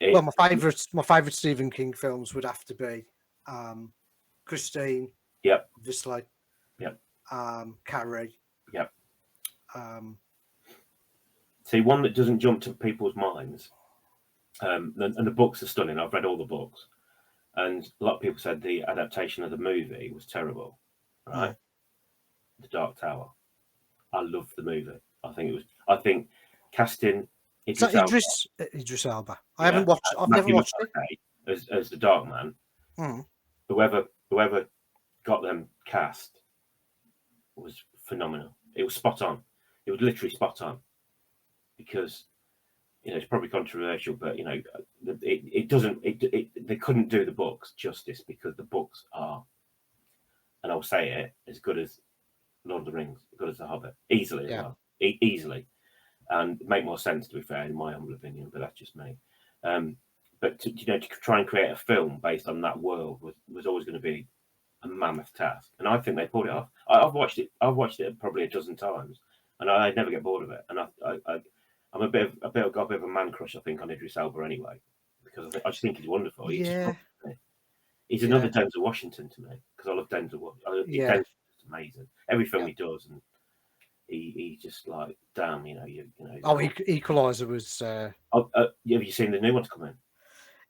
Well, my favourite Stephen King films would have to be Christine, Yep, obviously. yep, Carrie. yep. Um, See, one that doesn't jump to people's minds. And the books are stunning. I've read all the books, and a lot of people said the adaptation of the movie was terrible. Right, The Dark Tower. I love the movie. I think casting Idris Elba, Idris Elba. I yeah, haven't watched. I've never Matthew watched it. McConaughey as the Dark Man. Mm. Whoever got them cast was phenomenal. It was spot on. It was literally spot on because it's probably controversial, but it doesn't. They couldn't do the books justice because the books are, and I'll say it, as good as Lord of the Rings, as good as The Hobbit, easily as well, easily, and make more sense, to be fair, in my humble opinion. But that's just me. But to try and create a film based on that world was always going to be a mammoth task, and I think they pulled it off. I've watched it probably a dozen times, and I never get bored of it. And I'm got a bit of a man crush, I think, on Idris Elba anyway, because I just think he's wonderful. Yeah. He's another Denzel Washington to me because I love Denzel. Yeah. amazing. Every film he does, and he just like, damn, you know. Oh, Equalizer was. Have you seen the new one to come in?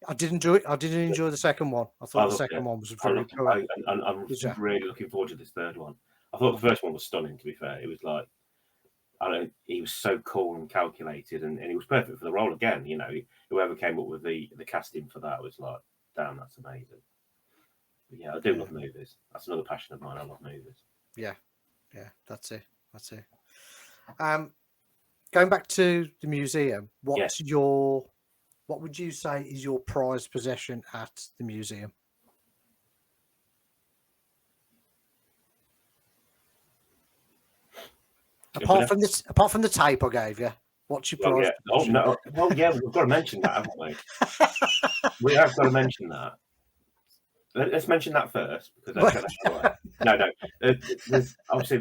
I didn't do it. I didn't enjoy the second one. I thought the second one was very poor. I'm really looking forward to this third one. I thought the first one was stunning. To be fair, it was like, he was so cool and calculated, and he was perfect for the role again. You know, whoever came up with the casting for that was like, damn, that's amazing. But yeah, I do love movies. That's another passion of mine. I love movies. Yeah, that's it. Going back to the museum, what would you say is your prized possession at the museum? Apart from the tape I gave you, what's your prize? Oh no! Well, yeah, we've got to mention that, haven't we? We have got to mention that. Let's mention that first, because no. There's obviously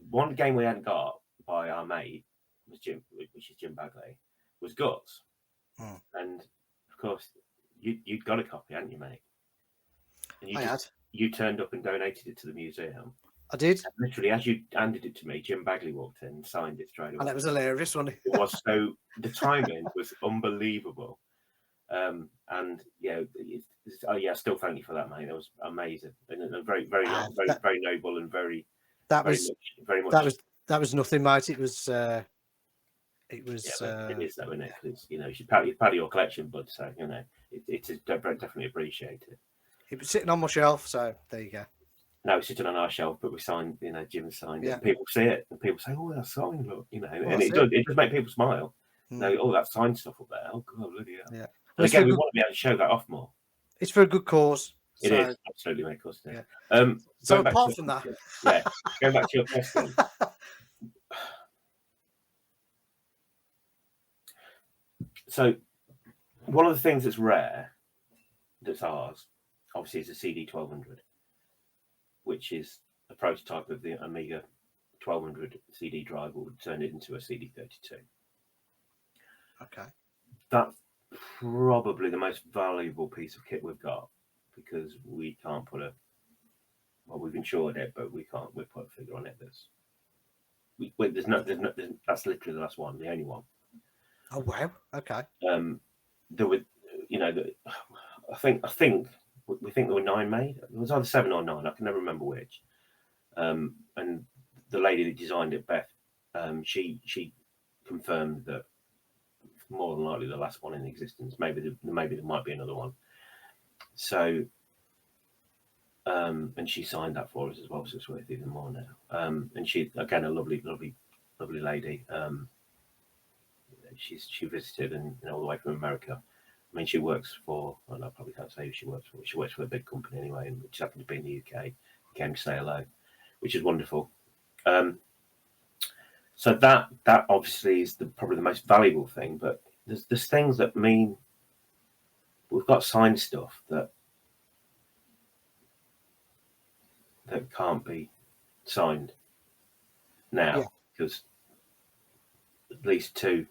one game we hadn't got by our mate was Jim, which is Jim Bagley, was Guts, and of course you'd got a copy, hadn't you, mate? And you turned up and donated it to the museum. I did. And literally, as you handed it to me, Jim Bagley walked in and signed it straight away. And it was hilarious, wasn't it? It was so. The timing was unbelievable. And yeah, I still thank you for that, mate. It was amazing and very noble and very much. That was nothing, mate. It was. Yeah, it is though, isn't it? Because it's part of your collection, but so it is definitely appreciated. It was sitting on my shelf, so there you go. No, it's sitting on our shelf, but we signed. Jim signed it. And people see it, and people say, "Oh, that's signed, look," and it does make people smile. Oh, that signed stuff up there. Oh, God, bloody hell. Yeah. And again, we want to be able to show that off more. It's for a good cause. It is absolutely, mate. Of course, yeah. So apart from that, going back to your question. So, one of the things that's rare, that's ours, obviously, is a CD 1200, which is a prototype of the Amiga 1200 CD drive, but would turn it into a CD 32. Okay. That's probably the most valuable piece of kit we've got, because we can't put we've insured it, but we can't put a figure on it. That's literally the last one, the only one. Oh wow! Okay. There were, I think we think there were 9 made. It was either 7 or 9. I can never remember which. And the lady that designed it, Beth, she confirmed that more than likely the last one in existence. Maybe there might be another one. So, and she signed that for us as well, so it's worth even more now. And she, again, a lovely lady. She visited and all the way from America. I mean, she works for. Well, I probably can't say who she works for. She works for a big company anyway, and she happened to be in the UK. Came to say hello, which is wonderful. So that obviously is probably the most valuable thing. But there's things that mean we've got signed stuff that can't be signed now, because at least 2,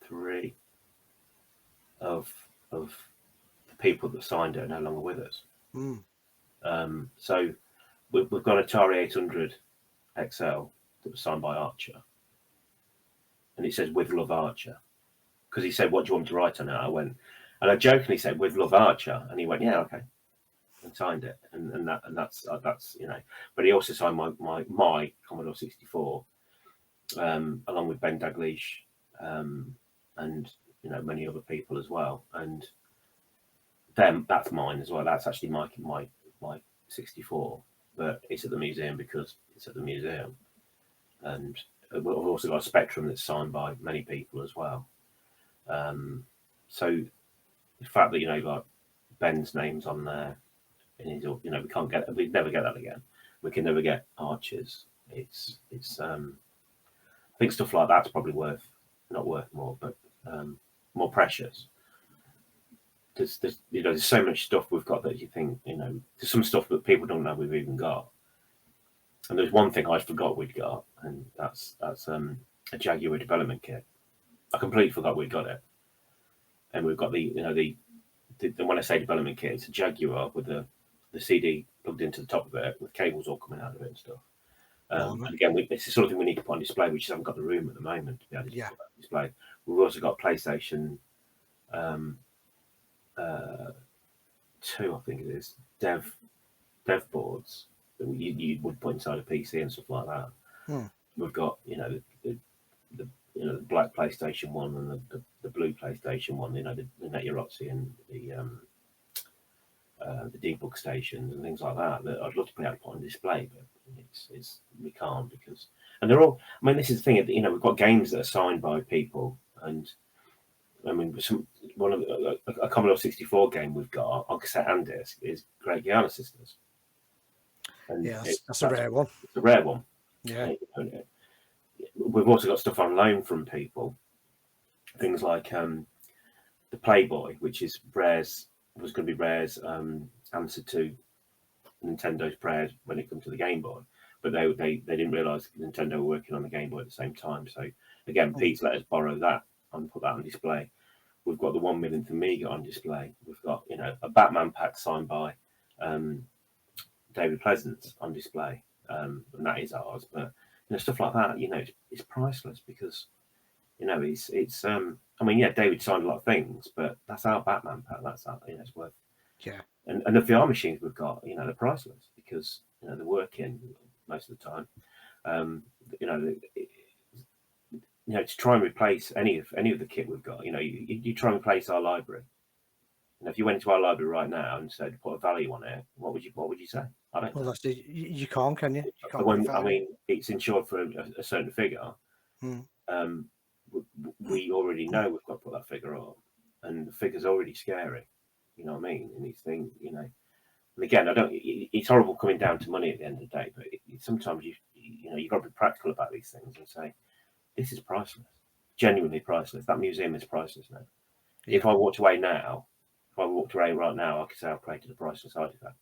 3 of the people that signed it are no longer with us. So we've got Atari 800 XL that was signed by Archer, and it says "With Love, Archer," because he said, "What do you want me to write on it?" I went, and I jokingly said "With Love, Archer," and he went, "Yeah, okay," and signed it, and that's But he also signed my Commodore 64, along with Ben Daglish, and many other people as well, and that's mine as well. That's actually my 64, but it's at the museum because it's at the museum. And we've also got a Spectrum that's signed by many people as well. So the fact that like Ben's name's on there, and we'd never get that again. We can never get Archer's. It's I think stuff like that's probably not worth more, but more precious. There's so much stuff we've got that you think, there's some stuff that people don't know we've even got. And there's one thing I forgot we'd got, and that's a Jaguar development kit. I completely forgot we'd got it. And we've got the when I say development kit, it's a Jaguar with the CD plugged into the top of it with cables all coming out of it and stuff. Blimey. And again, it's the sort of thing we need to put on display. We just haven't got the room at the moment to be able to Yeah. put that on display. We've also got PlayStation 2, I think it is, dev boards that you would put inside a PC and stuff like that. We've got the black PlayStation 1 and the blue PlayStation 1. The Netyarotsy and the debug stations and things like that. That I'd love to be able to put on display, but we can't because. And they're all. I mean, this is the thing. We've got games that are signed by people, and I mean, a Commodore 64 game we've got on cassette and disc is Great Guiana Sisters. And yeah, that's a rare one. It's a rare one. Yeah. We've also got stuff on loan from people. Things like the Playboy, which is was going to be Rare's answer to Nintendo's prayers when it comes to the Game Boy. But they didn't realise Nintendo were working on the Game Boy at the same time. So again, Pete's let us borrow that and put that on display. We've got the 1 millionth Amiga on display. We've got a Batman pack signed by David Pleasance on display, and that is ours. But stuff like that, it's priceless because it's I mean, yeah, David signed a lot of things, but that's our Batman pack. That's our, it's worth. Yeah. And the VR machines we've got, they're priceless because they're working most of the time. To try and replace any of the kit we've got, you try and replace our library. If you went into our library right now and said put a value on it, what would you say? I don't know. Well, you can't, can you? You can't I mean, it's insured for a certain figure. We already know we've got to put that figure on, and the figure's already scary. You know what I mean? And these things, And again, it's horrible coming down to money at the end of the day, but sometimes you've got to be practical about these things and say, this is priceless, genuinely priceless. That museum is priceless now. Yeah. If I walked away right now, I could say I've created a priceless artifact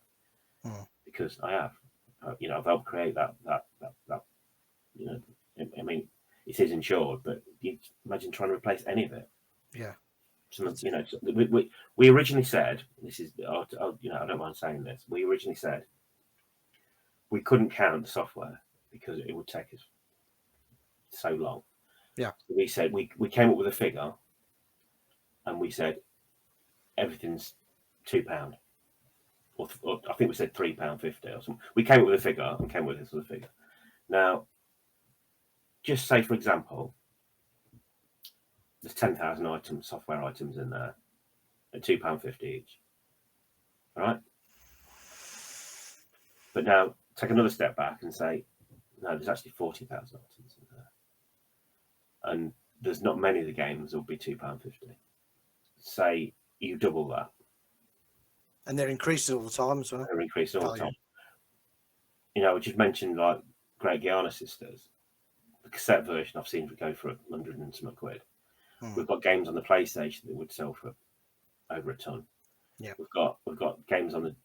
because I have. I've helped create that. I mean, it is insured, but you imagine trying to replace any of it. Yeah. We originally said this is. I don't mind saying this. We originally said we couldn't count the software because it would take us so long. Yeah. So we said we came up with a figure, and we said everything's £2, or I think we said £3.50 or something. We came up with a figure and came up with this other figure. Now, just say for example, there's 10,000 software items in there at £2.50 each. All right. But now take another step back and say, no, there's actually 40,000 items in there. And there's not many of the games that will be £2.50. Say you double that. And they're increasing all the time as well. They're increasing all the time. I just mentioned like Great Guiana Sisters. The cassette version I've seen go for 100 and some quid. We've got games on the PlayStation that would sell for over a ton. Yeah. We've got games on the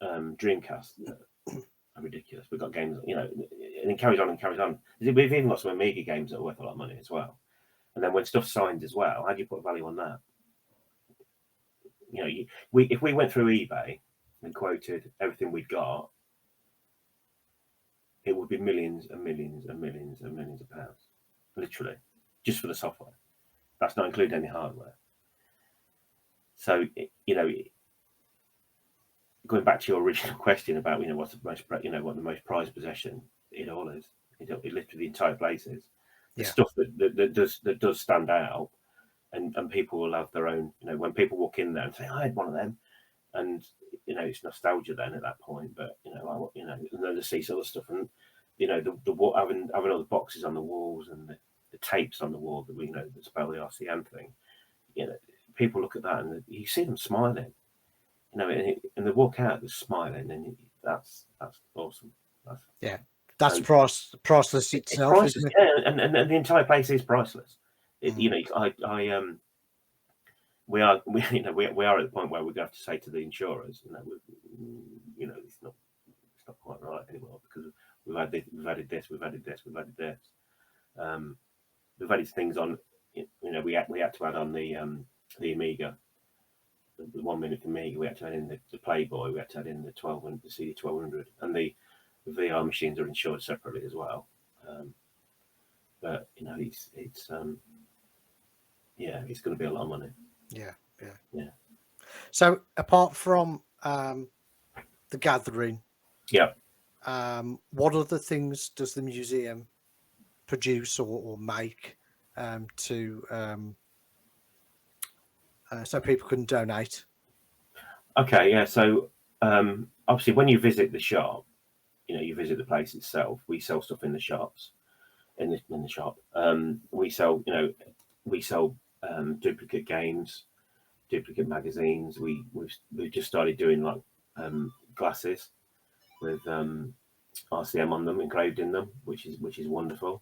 Dreamcast that are ridiculous. We've got games, and it carries on and carries on. We've even got some Amiga games that are worth a lot of money as well. And then when stuff's signed as well, how do you put value on that? If we went through eBay and quoted everything we'd got, it would be millions and millions and millions and millions of pounds, literally, just for the software. That's not including any hardware. So, going back to your original question about what's the most what the most prized possession, it all is. It literally the entire place is. The stuff that does stand out, and people will have their own. When people walk in there and say, "I had one of them," and it's nostalgia then at that point. But and then they see other stuff, and having all the boxes on the walls and the tapes on the wall that that spell the RCM thing. People look at that and you see them smiling. And they walk out just smiling, and that's awesome. That's priceless itself. It's priceless, isn't it? yeah, and the entire place is priceless. We are at the point where we're going to have to say to the insurers, it's not quite right anymore because we've added this. We've added things on. We had to add on the Amiga the 1 Minute for Me, we had to add in the Playboy, we had to add in the 1200, the CD 1200, and the VR machines are insured separately as well. But you know, it's yeah, it's going to be a lot of money. Yeah. So apart from the gathering, what other things does the museum produce or make to so people can donate? Okay, yeah. So obviously, when you visit the shop, you know, you visit the place itself. We sell stuff in the shops, in the shop. We sell, you know, we sell duplicate games, duplicate magazines. We've just started doing like glasses with RCM on them, engraved in them, which is wonderful.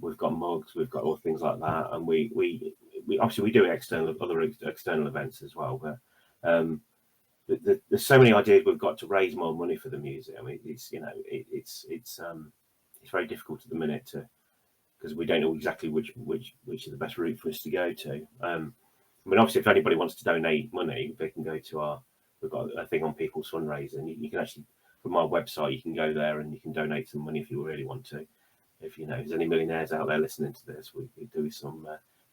We've got mugs, we've got all things like that, and we obviously we do other external events as well. But there's so many ideas we've got to raise more money for the museum. It's you know it's very difficult at the minute to, because we don't know exactly which is the best route for us to go to. I mean, obviously, if anybody wants to donate money, they can go to we've got a thing on People's Fundraiser, and you can actually, from our website, you can go there and you can donate some money if you really want to. If you know, if there's any millionaires out there listening to this, we do some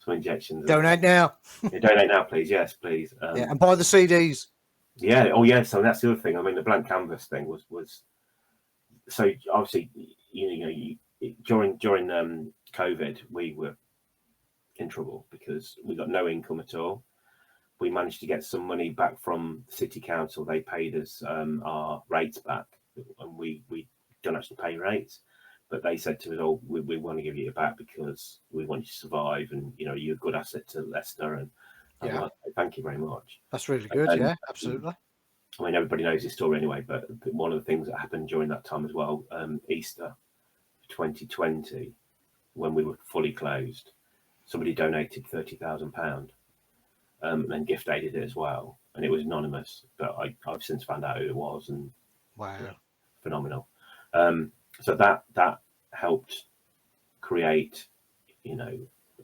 injections. Donate now. Yeah, donate now, please. Yes, please. Yeah, and buy the CDs. Yeah. Oh, yes. So that's the other thing. I mean, the blank canvas thing was so obviously, during COVID, we were in trouble because we got no income at all. We managed to get some money back from the city council. They paid us our rates back, and we don't actually pay rates. But they said to us, "Oh, we want to give you it back because we want you to survive, and you know you're a good asset to Leicester." And Yeah, like, thank you very much. that's really good. Yeah, absolutely. I mean, everybody knows this story anyway. But one of the things that happened during that time as well, Easter 2020, when we were fully closed, somebody donated £30,000 and gift aided it as well, and it was anonymous. But I've since found out who it was, and Wow, yeah, phenomenal. So that helped create, you know,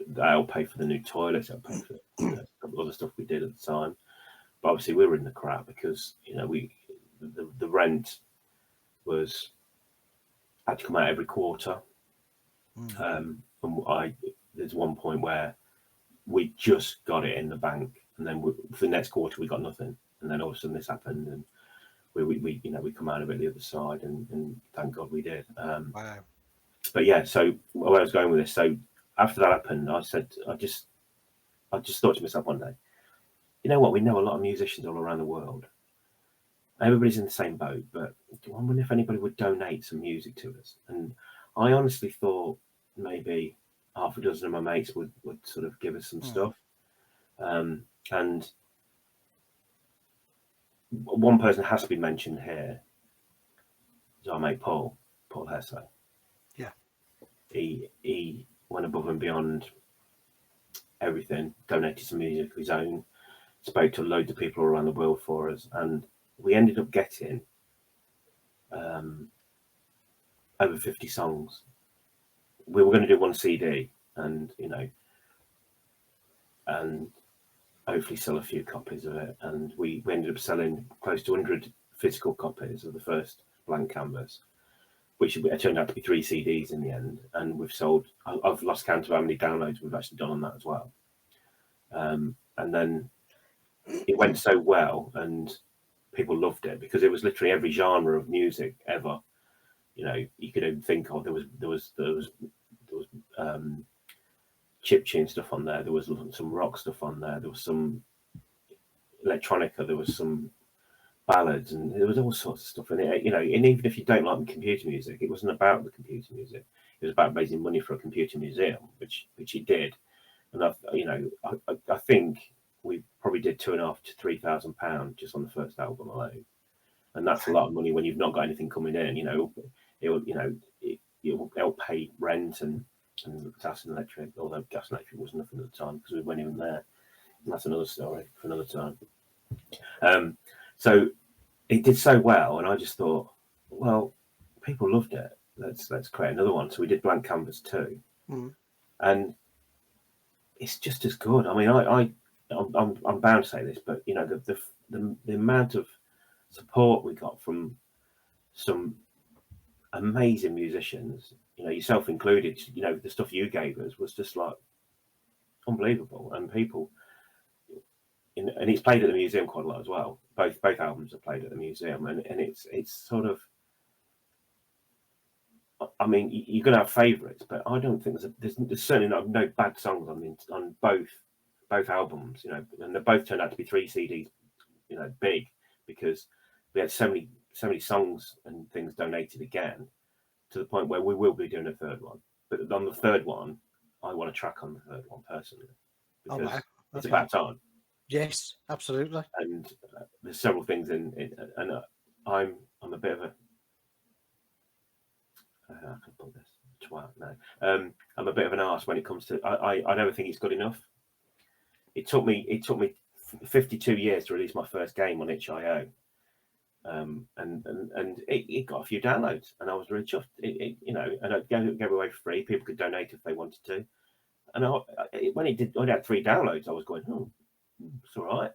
that'll pay for the new toilets, that'll pay for other stuff we did at the time. But obviously we were in the crap because, you know, the rent had to come out every quarter. And there's one point where we just got it in the bank, and then for the next quarter we got nothing, and then all of a sudden this happened, and we come out of it the other side, and thank God we did. wow. But yeah, so where I was going with this, so after that happened, I just thought to myself one day, you know what, we know a lot of musicians all around the world. Everybody's in the same boat, but I wonder if anybody would donate some music to us. And I honestly thought maybe half a dozen of my mates would sort of give us some stuff. And one person has to be mentioned here is our mate Paul Hesse. Yeah. He went above and beyond everything, donated some music of his own, spoke to loads of people around the world for us, and we ended up getting over 50 songs. We were going to do one CD, and hopefully sell a few copies of it. And we ended up selling close to 100 physical copies of the first blank canvas, which turned out to be 3 CDs in the end. And we've sold, I've lost count of how many downloads we've actually done on that as well. And then it went so well, and people loved it because it was literally every genre of music ever, you know, you could even think of. There was chiptune stuff on there. There was some rock stuff on there. There was some electronica. There was some ballads, and there was all sorts of stuff in it. You know, and even if you don't like the computer music, it wasn't about the computer music. It was about raising money for a computer museum, which it did. And I think we probably did £2,500 to £3,000 just on the first album alone, and that's a lot of money when you've not got anything coming in. You know, it'll pay rent and gas and electric, although gas and electric was nothing at the time because we weren't even there. And that's another story for another time. So it did so well, and I just thought, well, people loved it. Let's create another one. So we did Blank Canvas 2, and it's just as good. I mean, I'm bound to say this, but you know, the amount of support we got from some amazing musicians, you know, yourself included, you know, the stuff you gave us was just like unbelievable. And people, and it's played at the museum quite a lot as well. Both albums are played at the museum, and it's sort of, I mean, you're going to have favourites, but I don't think there's certainly no bad songs on both albums, you know, and they both turned out to be 3 CDs, you know, big, because we had so many songs and things donated again, to the point where we will be doing a third one. But on the third one, I want to track on the third one personally, because it's about time. Yes, absolutely. And there's several things and I'm a bit of a I can put this twat now. I'm a bit of an arse when it comes to. I never think it's good enough. It took me 52 years to release my first game on itch.io, and it got a few downloads, and I was really chuffed. You know, and I gave away for free. People could donate if they wanted to, and when it had 3 downloads, I was going, oh, it's all right.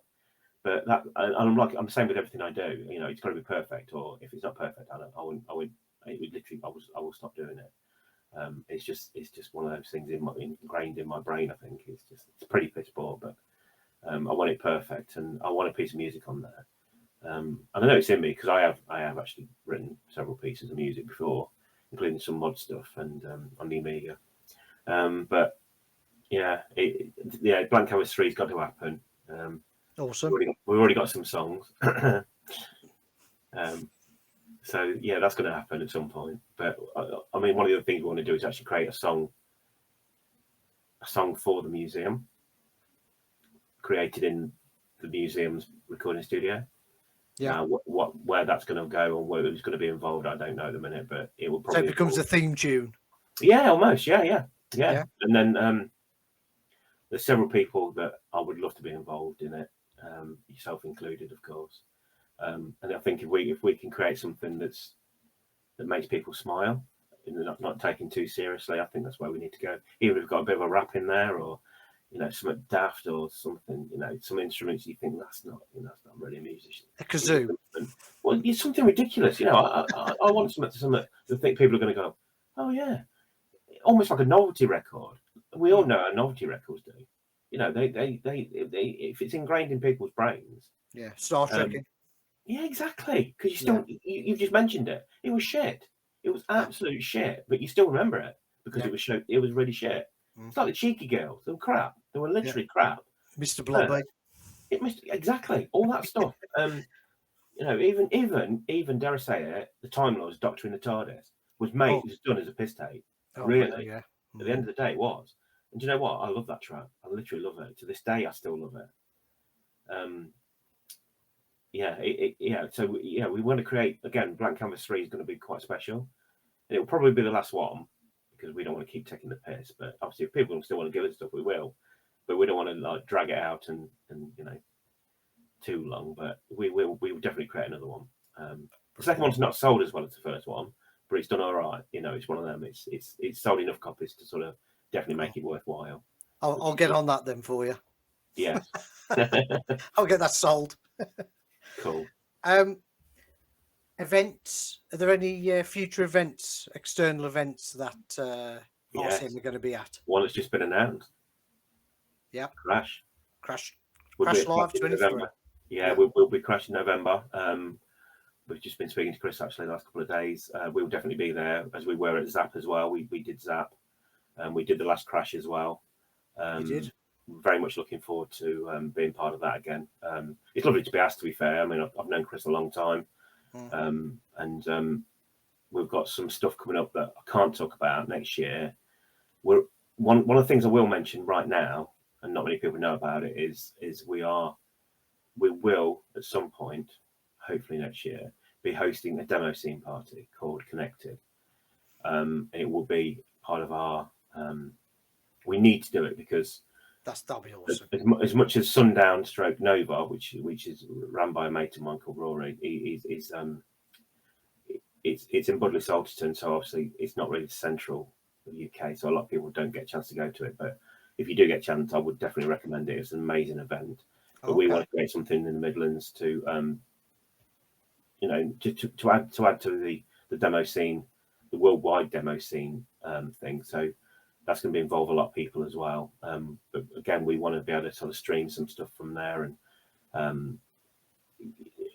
But that, and I'm the same with everything I do. You know, it's got to be perfect, or if it's not perfect, I would literally, I will stop doing it. It's just one of those things ingrained in my brain. I think it's pretty piss poor, but I want it perfect, and I want a piece of music on there. And I know it's in me because I have actually written several pieces of music before, including some mod stuff and on the Amiga. But yeah, Blank Canvas 3's got to happen. Awesome. We've already got some songs. So yeah, that's going to happen at some point. But I mean, one of the other things we want to do is actually create a song for the museum, created in the museum's recording studio. Yeah. Where that's going to go and who's going to be involved, I don't know at the minute, but it will probably. So it becomes a theme tune. Yeah, almost. Yeah. And then there's several people that I would love to be involved in it, yourself included, of course. And I think if we can create something that makes people smile, and not taken too seriously, I think that's where we need to go. Even if we've got a bit of a rap in there, or you know, something daft or something, you know, some instruments you think that's not really a musician. A kazoo. Well, it's something ridiculous, you know. I want something that think people are going to go, oh yeah, almost like a novelty record. We all know how novelty records do. You know, they if it's ingrained in people's brains. Yeah, Star Trek. Yeah, exactly. Because you've just mentioned it. It was shit. It was absolute shit, but you still remember it because it was really shit. It's like the Cheeky Girls. They were crap. They were literally crap. Mr. Blobby. Exactly all that stuff. You know, even dare I say it, the Time Lord's Doctor in the TARDIS was done as a piss tape. Really, yeah. At the end of the day, it was. And do you know what? I love that track. I literally love it. To this day, I still love it. So we want to create again. Blank Canvas 3 is going to be quite special. And it'll probably be the last one because we don't want to keep taking the piss. But obviously, if people still want to give us stuff, we will. But we don't want to like drag it out and you know too long. But we will definitely create another one. The second one's not sold as well as the first one, but it's done all right. You know, it's one of them. It's sold enough copies to sort of definitely make it worthwhile. I'll get on that then for you. Yeah, I'll get that sold. Cool. Events. Are there any future events, external events that RCM are going to be at? One that's just been announced. Yeah. Crash Live 23. Yeah, we'll be Crash in November. We've just been speaking to Chris actually the last couple of days. We'll definitely be there as we were at Zap as well. We did Zap. We did the last Crash as well. You did. Very much looking forward to being part of that again. It's lovely to be asked, to be fair. I mean, I've known Chris a long time. And we've got some stuff coming up that I can't talk about next year. One of the things I will mention right now, and not many people know about it, is we will at some point, hopefully next year, be hosting a demo scene party called Connected. It will be part of our. We need to do it because that'll be awesome. As much as Sundown / Nova, which is run by a mate of mine called Rory, it's in Budleigh Salterton, so obviously it's not really central of the UK, so a lot of people don't get a chance to go to it. But if you do get a chance, I would definitely recommend it. It's an amazing event. But we want to create something in the Midlands to, you know, to add to the demo scene, the worldwide demo scene thing. So that's going to involve a lot of people as well. But again, we want to be able to sort of stream some stuff from there and,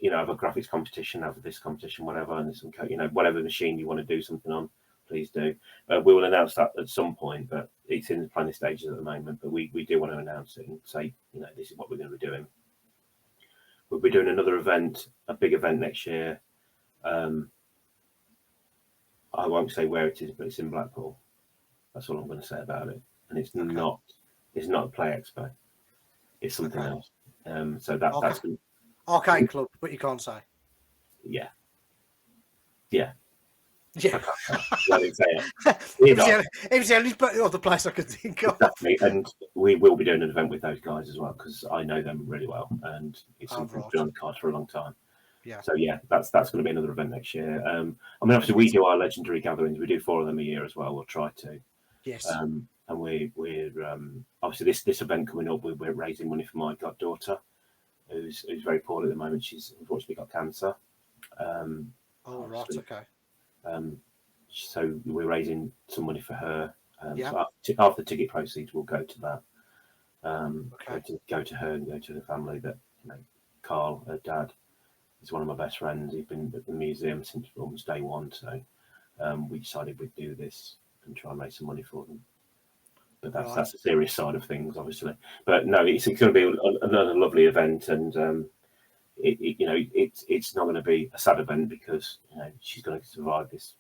you know, have a graphics competition, have this competition, whatever, and some, you know, whatever machine you want to do something on, please do. We will announce that at some point, but it's in the planning stages at the moment. But we do want to announce it and say, you know, this is what we're going to be doing. We'll be doing another event, a big event next year. I won't say where it is, but it's in Blackpool. That's all I'm going to say about it. And it's not a Play Expo. It's something else. So that's going to... Arcade club, but you can't say. Yeah. Well, it was the only other place I could think of. Exactly, and we will be doing an event with those guys as well because I know them really well, and it's something that's been on the cards for a long time. Yeah. So yeah, that's going to be another event next year. I mean, obviously we do our legendary gatherings. We do 4 of them a year as well. We'll try to. Yes. And we're obviously this event coming up. We're raising money for my goddaughter, who's very poorly at the moment. She's unfortunately got cancer. Right. Okay. So we're raising some money for her. Yeah. So after the ticket proceeds will go to that. Go to her and go to the family. That, you know, Carl, her dad, is one of my best friends. He's been at the museum since almost day one. So we decided we'd do this and try and raise some money for them. But that's the serious side of things, obviously. But no, it's going to be another lovely event, and you know, it's not going to be a sad event because, you know, she's going to survive this.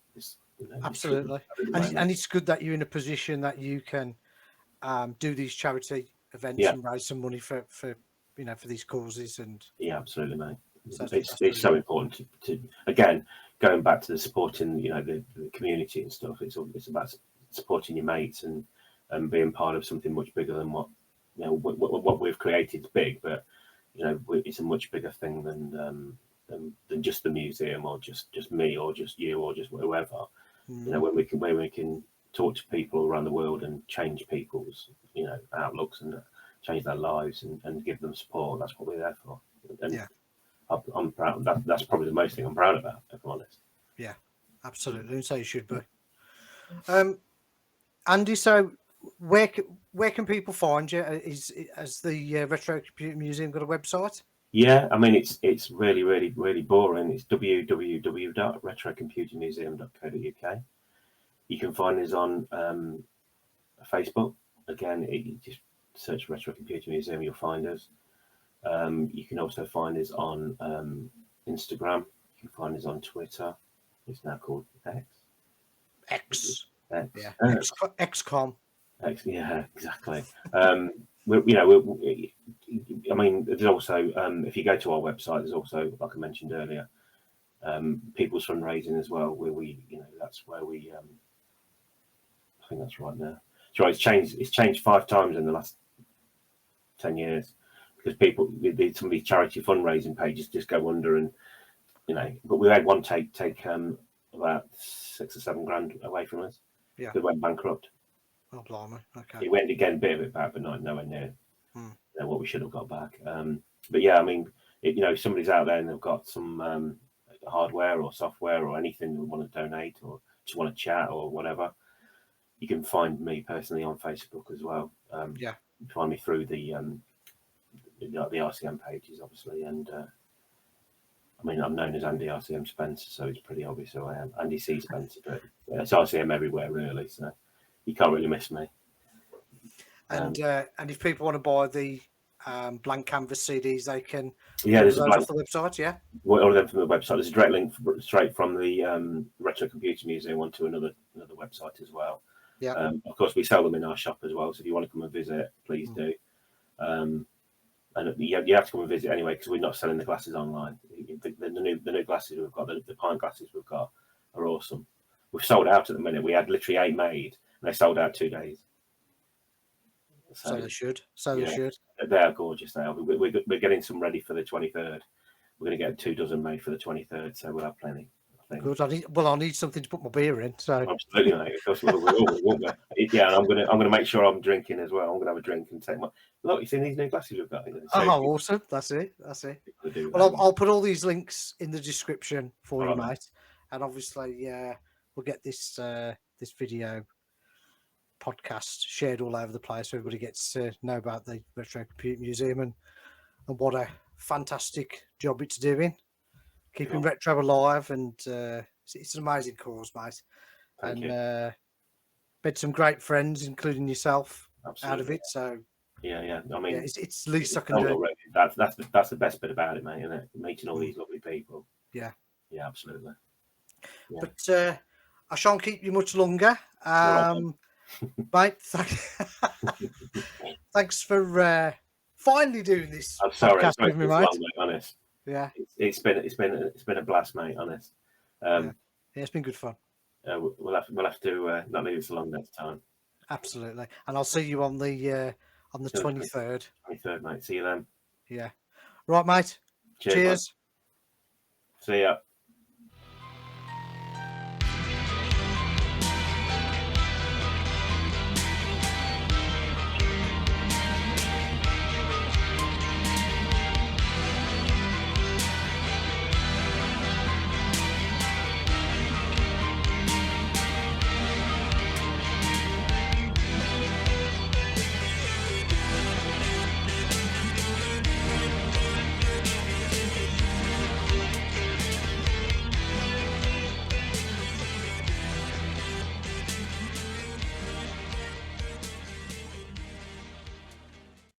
You know, absolutely, and it's good that you're in a position that you can do these charity events and raise some money for you know, for these causes. And yeah, absolutely, mate. So it's so important to again, going back to the supporting, you know, the community and stuff. It's about supporting your mates and being part of something much bigger than what, you know, what we've created is big, but, you know, it's a much bigger thing than just the museum or just me or just you or just whoever. You know, when we can talk to people around the world and change people's, you know, outlooks and change their lives and give them support. That's what we're there for. And yeah, I'm proud. That's probably the most thing I'm proud about, if I'm honest. Yeah, absolutely. And so you should be. Andy, so where can people find you? Has the Retro Computer Museum got a website? Yeah, I mean, it's really, really, really boring. It's www.retrocomputermuseum.co.uk. You can find us on Facebook. Again, you just search Retro Computer Museum, you'll find us. You can also find us on Instagram. You can find us on Twitter. It's now called X. Yeah, XCOM. X, yeah, exactly. I mean, there's also, if you go to our website, there's also, like I mentioned earlier, people's fundraising as well, where we, you know, that's where we, I think that's right now. So it's changed 5 times in the last 10 years because some of these charity fundraising pages just go under, and, you know, but we had one take about 6 or 7 grand away from us. Yeah. It went bankrupt. Oh, blimey. Okay. It went again, a bit of it back, but nowhere near what we should have got back. But yeah, I mean, you know, if somebody's out there and they've got some hardware or software or anything they want to donate or just want to chat or whatever, you can find me personally on Facebook as well. You can find me through the RCM pages, obviously, and I mean, I'm known as Andy RCM Spencer, so it's pretty obvious who I am. Andy C. Spencer, but it's RCM everywhere, really, so you can't really miss me. And if people want to buy the blank canvas CDs, they can there's those off the website. Yeah, all of them from the website. There's a direct link straight from the Retro Computer Museum onto another website as well. Yeah. Of course, we sell them in our shop as well. So if you want to come and visit, please do. And you have to come and visit anyway because we're not selling the glasses online. The new glasses we've got, the pint glasses we've got, are awesome. We've sold out at the minute. We had literally 8 made, and they sold out 2 days. So they should. They should. They are gorgeous. They are. We're getting some ready for the 23rd. We're going to get 2 dozen made for the 23rd, so we'll have plenty. I think. Good. I need something to put my beer in. So Absolutely, mate. Of course, we will, won't we? Yeah, and I'm gonna make sure I'm drinking as well. I'm gonna have a drink and take my. Look, you seen these new glasses we've got? So awesome. That's it. do Well, that. I'll put all these links in the description for All you, right, mate. And obviously, we'll get this this video podcast shared all over the place so everybody gets to know about the Retro Computer Museum and what a fantastic job it's doing, keeping Cool. retro alive. And it's an amazing cause, mate. Thank you. Met some great friends, including yourself, Absolutely. out of it. So yeah. I mean, it's the least I can do. That's the best bit about it, mate. Isn't it? Meeting all these lovely people. Yeah. Yeah, absolutely. Yeah. But I shan't keep you much longer. Mate, thanks for finally doing this. I'm sorry. Podcast Sorry with me, it's mate. long, mate. Honest. Yeah. It's been a blast, mate. Honest. Yeah, it's been good fun. We'll have to not leave it so long next time. Absolutely, and I'll see you on the 23rd. 23rd, mate. See you then. Yeah. Right, mate. Cheers. Cheers. Mate. See ya.